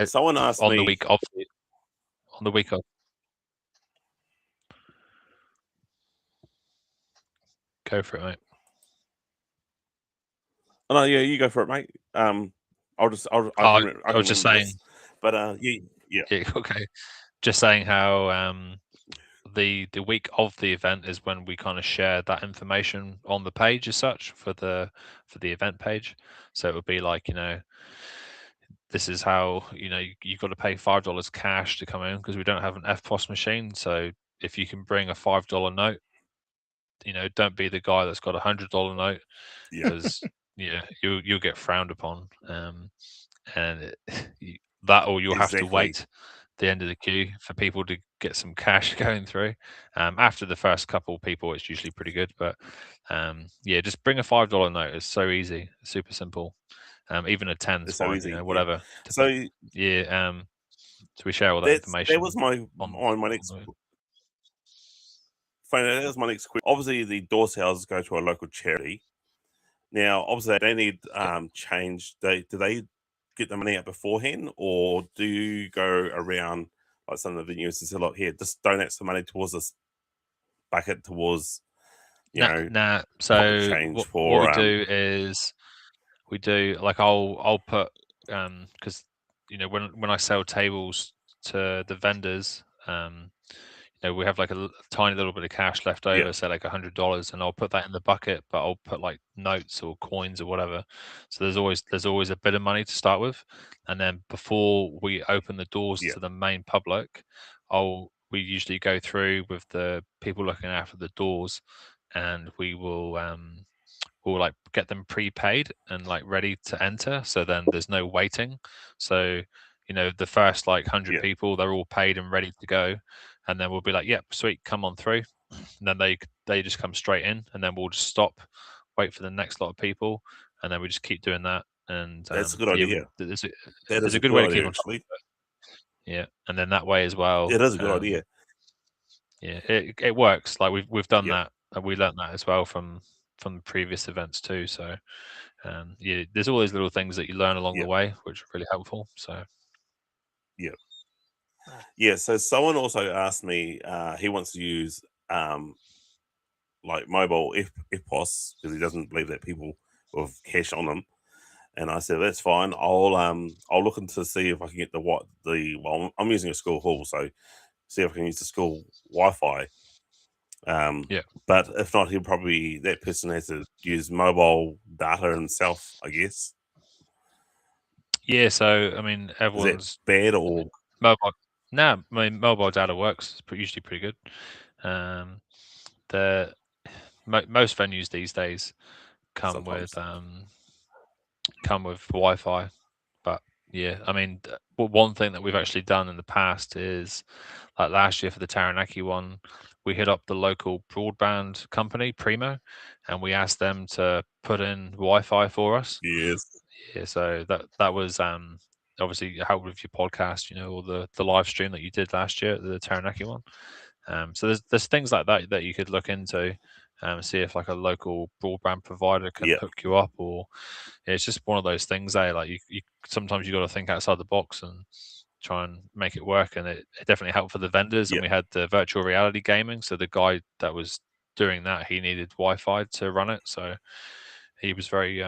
Someone asked on me the week of. On the week of. Go for it, mate. Oh, no, yeah, you go for it, mate. I was just saying. But yeah. Okay. Just saying how the week of the event is when we kind of share that information on the page as such for the event page. So it would be like, you know, this is how, you know, you've got to pay $5 cash to come in because we don't have an FPOS machine. So if you can bring a $5 note, you know, don't be the guy that's got a $100 note because you'll get frowned upon, and you'll have to wait the end of the queue for people to get some cash going through. After the first couple people, it's usually pretty good, but yeah, just bring a $5 note. It's so easy, super simple. Even a 10's It's so fine, easy, you know, whatever. So yeah, so we share all that information. That was my next. That was my next question. Obviously, the door sales go to a local charity. Now, obviously, they need change. Do they get the money out beforehand, or do you go around like some of the venues and say, "Look, here, just donate some money towards this bucket towards Nah. So change what we do is we do like I'll put because you know when I sell tables to the vendors, you know, we have like a tiny little bit of cash left over, say like $100, and I'll put that in the bucket, but I'll put like notes or coins or whatever. So there's always a bit of money to start with, and then before we open the doors to the main public, we usually go through with the people looking after the doors, and we will we'll like get them prepaid and like ready to enter. So then there's no waiting. So you know the first like 100 people, they're all paid and ready to go. And then we'll be like, yep, sweet, come on through. And then they just come straight in, and then we'll just stop, wait for the next lot of people, and then we just keep doing that. And that's a good idea. There's a good way to keep on top of it. Yeah, and then that way as well. It is a good idea. Yeah, it works. Like we've done that, and we learned that as well from the previous events too. So Yeah, there's all those little things that you learn along Yeah. the way, which are really helpful. So Yeah, so someone also asked me, he wants to use like mobile EPOS because he doesn't believe that people with cash on them. And I said that's fine. I'll look into see if I can get well, I'm using a school hall, so see if I can use the school Wi-Fi. Yeah. But if not, that person has to use mobile data himself, I guess. Yeah, so I mean, Is everyone's that bad or mobile. No, I mean, mobile data works. It's usually pretty good. Most venues these days come sometimes? with Wi-Fi, but yeah, I mean, one thing that we've actually done in the past is, like last year for the Taranaki one, we hit up the local broadband company, Primo, and we asked them to put in Wi-Fi for us. Yes. Yeah, so that was obviously helped with your podcast, or the live stream that you did last year at the Taranaki one. So there's things like that you could look into, see if like a local broadband provider can Yeah. hook you up, or it's just one of those things. Like you sometimes you got to think outside the box and try and make it work, and it definitely helped for the vendors. Yeah. And we had the virtual reality gaming, so the guy that was doing that, he needed Wi-Fi to run it, so he was very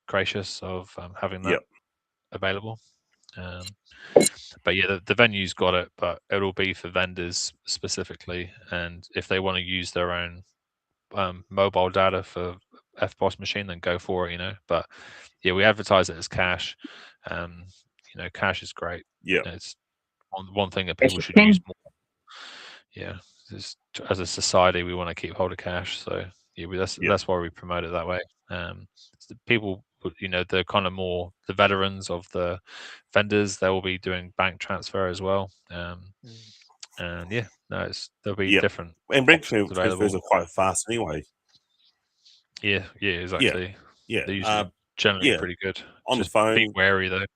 gracious of having that Yeah. available. But yeah, the venue's got it, but it'll be for vendors specifically, and if they want to use their own mobile data for FPOS machine, then go for it, But yeah, we advertise it as cash. Cash is great. Yeah. It's one thing that Yes, people you should can. use more. Yeah, as a society, we want to keep hold of cash. So yeah, that's why we promote it that way. People, the kind of more the veterans of the vendors, they will be doing bank transfer as well. And yeah, no, there'll be Yeah. different And bank options transfers available. are quite fast anyway. Yeah, exactly. Yeah. They're usually generally pretty good. On Just the phone. be wary though.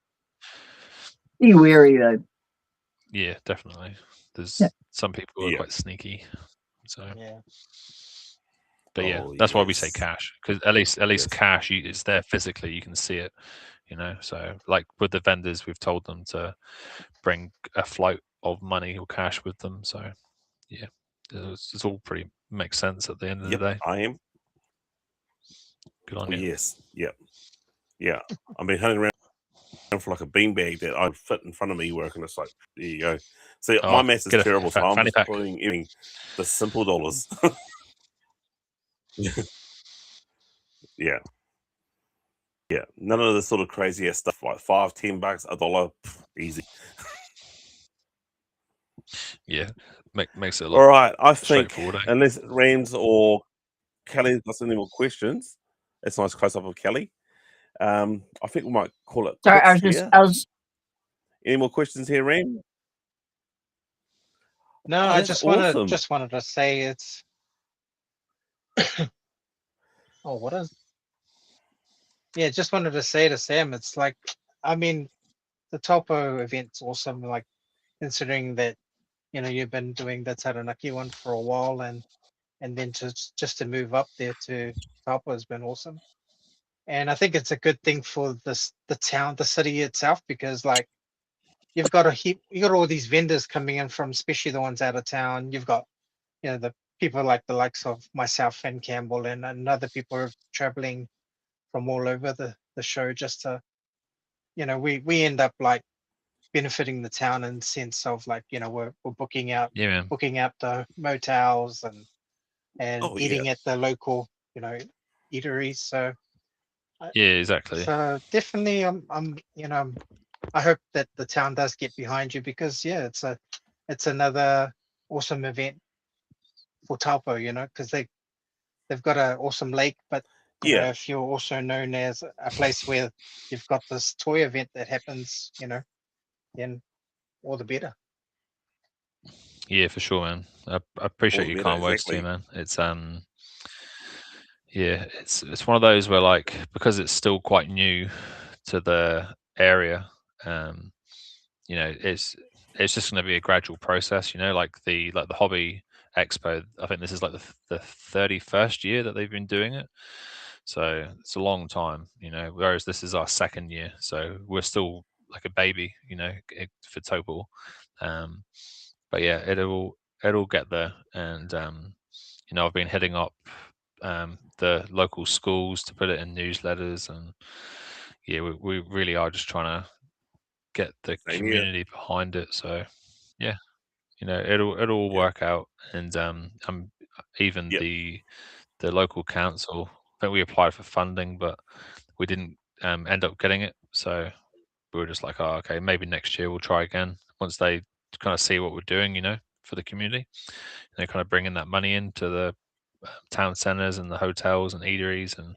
Be wary though. Yeah, definitely. There's Yeah. some people who are Yeah. quite sneaky. So Yeah. but yeah, Oh, that's why we say yes. cash, because at least Yes. cash, it's there physically, you can see it, So like with the vendors, we've told them to bring a float of money or cash with them. So yeah, it's all pretty makes sense at the end of Yep, the day. I am. Good on Oh, you. yes. Yep. Yeah. I've been hunting around for like a beanbag that I'd fit in front of me working. It's like, there you go. See, my maths is get a terrible, so I'm fanny just pack. putting in the simple dollars. Yeah. Yeah. None of the sort of crazy ass stuff like $5, $10, $1, easy. Yeah, makes it a All lot right. I think straightforward. unless Rams or Kelly's got any more questions, it's a nice close up of Kelly. I think we might call it. Sorry, quits I here. was. Any more questions here, Ram? No, Oh, I that's just awesome. wanted to say it's. Oh, what is? Yeah, just wanted to say to Sam, it's like, I mean, the Taupo event's awesome. Like, considering that, you've been doing the Taranaki one for a while, and then just to move up there to Taupo has been awesome. And I think it's a good thing for the town, the city itself, because like you got all these vendors coming in from, especially the ones out of town. You've got, the people like the likes of myself and Campbell and other people are traveling from all over the show just to, we end up like benefiting the town in the sense of like, we're booking out the motels and eating at the local, eateries. So Yeah, exactly. So definitely, I hope that the town does get behind you, because it's another awesome event for Taupo, because they've got an awesome lake, but if you're also known as a place where you've got this toy event that happens, then all the better. Yeah, for sure, man. I appreciate your kind words too, exactly. man. It's yeah, it's one of those where like, because it's still quite new to the area, it's just going to be a gradual process, like the hobby expo. I think this is like the 31st year that they've been doing it. So it's a long time, whereas this is our second year. So we're still like a baby, for Taupo. But yeah, it'll get there. And, I've been hitting up the local schools to put it in newsletters. And yeah, we really are just trying to get the community behind it. So yeah, it'll work out. And even the local council, I think we applied for funding, but we didn't end up getting it. So we were just like, oh, okay, maybe next year we'll try again once they kind of see what we're doing, for the community. And they're kind of bringing that money into the town centers and the hotels and eateries and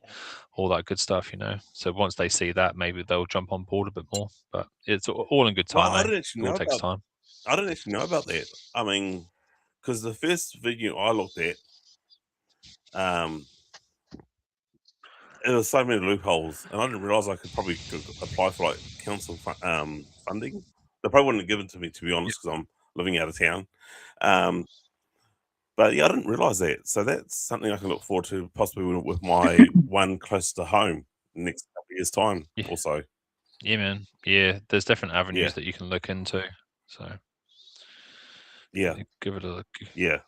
all that good stuff, So once they see that, maybe they'll jump on board a bit more. But it's all in good time. Well, I didn't actually it all know takes about. time. I didn't actually know about that. I mean, because the first venue I looked at, there was so many loopholes, and I didn't realize I could probably apply for like council funding. They probably wouldn't have given it to me, to be honest, because I'm living out of town. But yeah, I didn't realize that. So that's something I can look forward to, possibly with my one close to home next couple of years' time. Yeah. Also, yeah, man. Yeah, there's different avenues that you can look into. So yeah, give it a look. Yeah.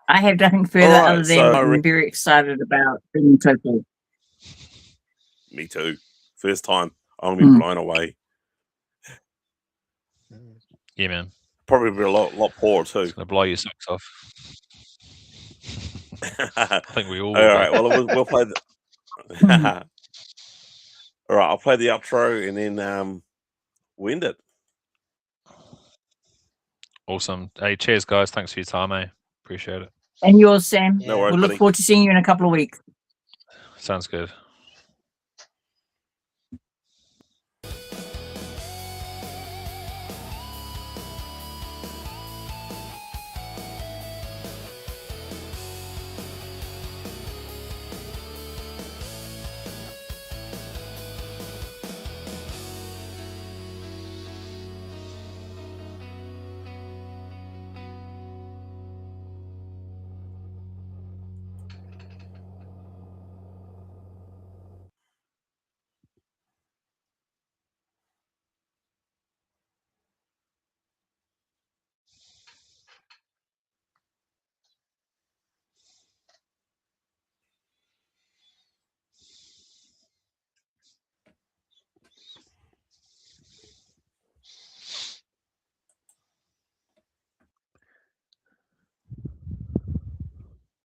I have nothing further other than I'm very excited about bringing Taupo. Me too. First time. I'm going to be blown away. Yeah, man. Probably be a lot poorer too. It's going to blow your socks off. I think we all. All right. Well, we'll play the. All right. I'll play the outro and then we end it. Awesome. Hey, cheers, guys. Thanks for your time, Appreciate it. And yours, Sam. No worries, we'll look forward to seeing you in a couple of weeks. Sounds good.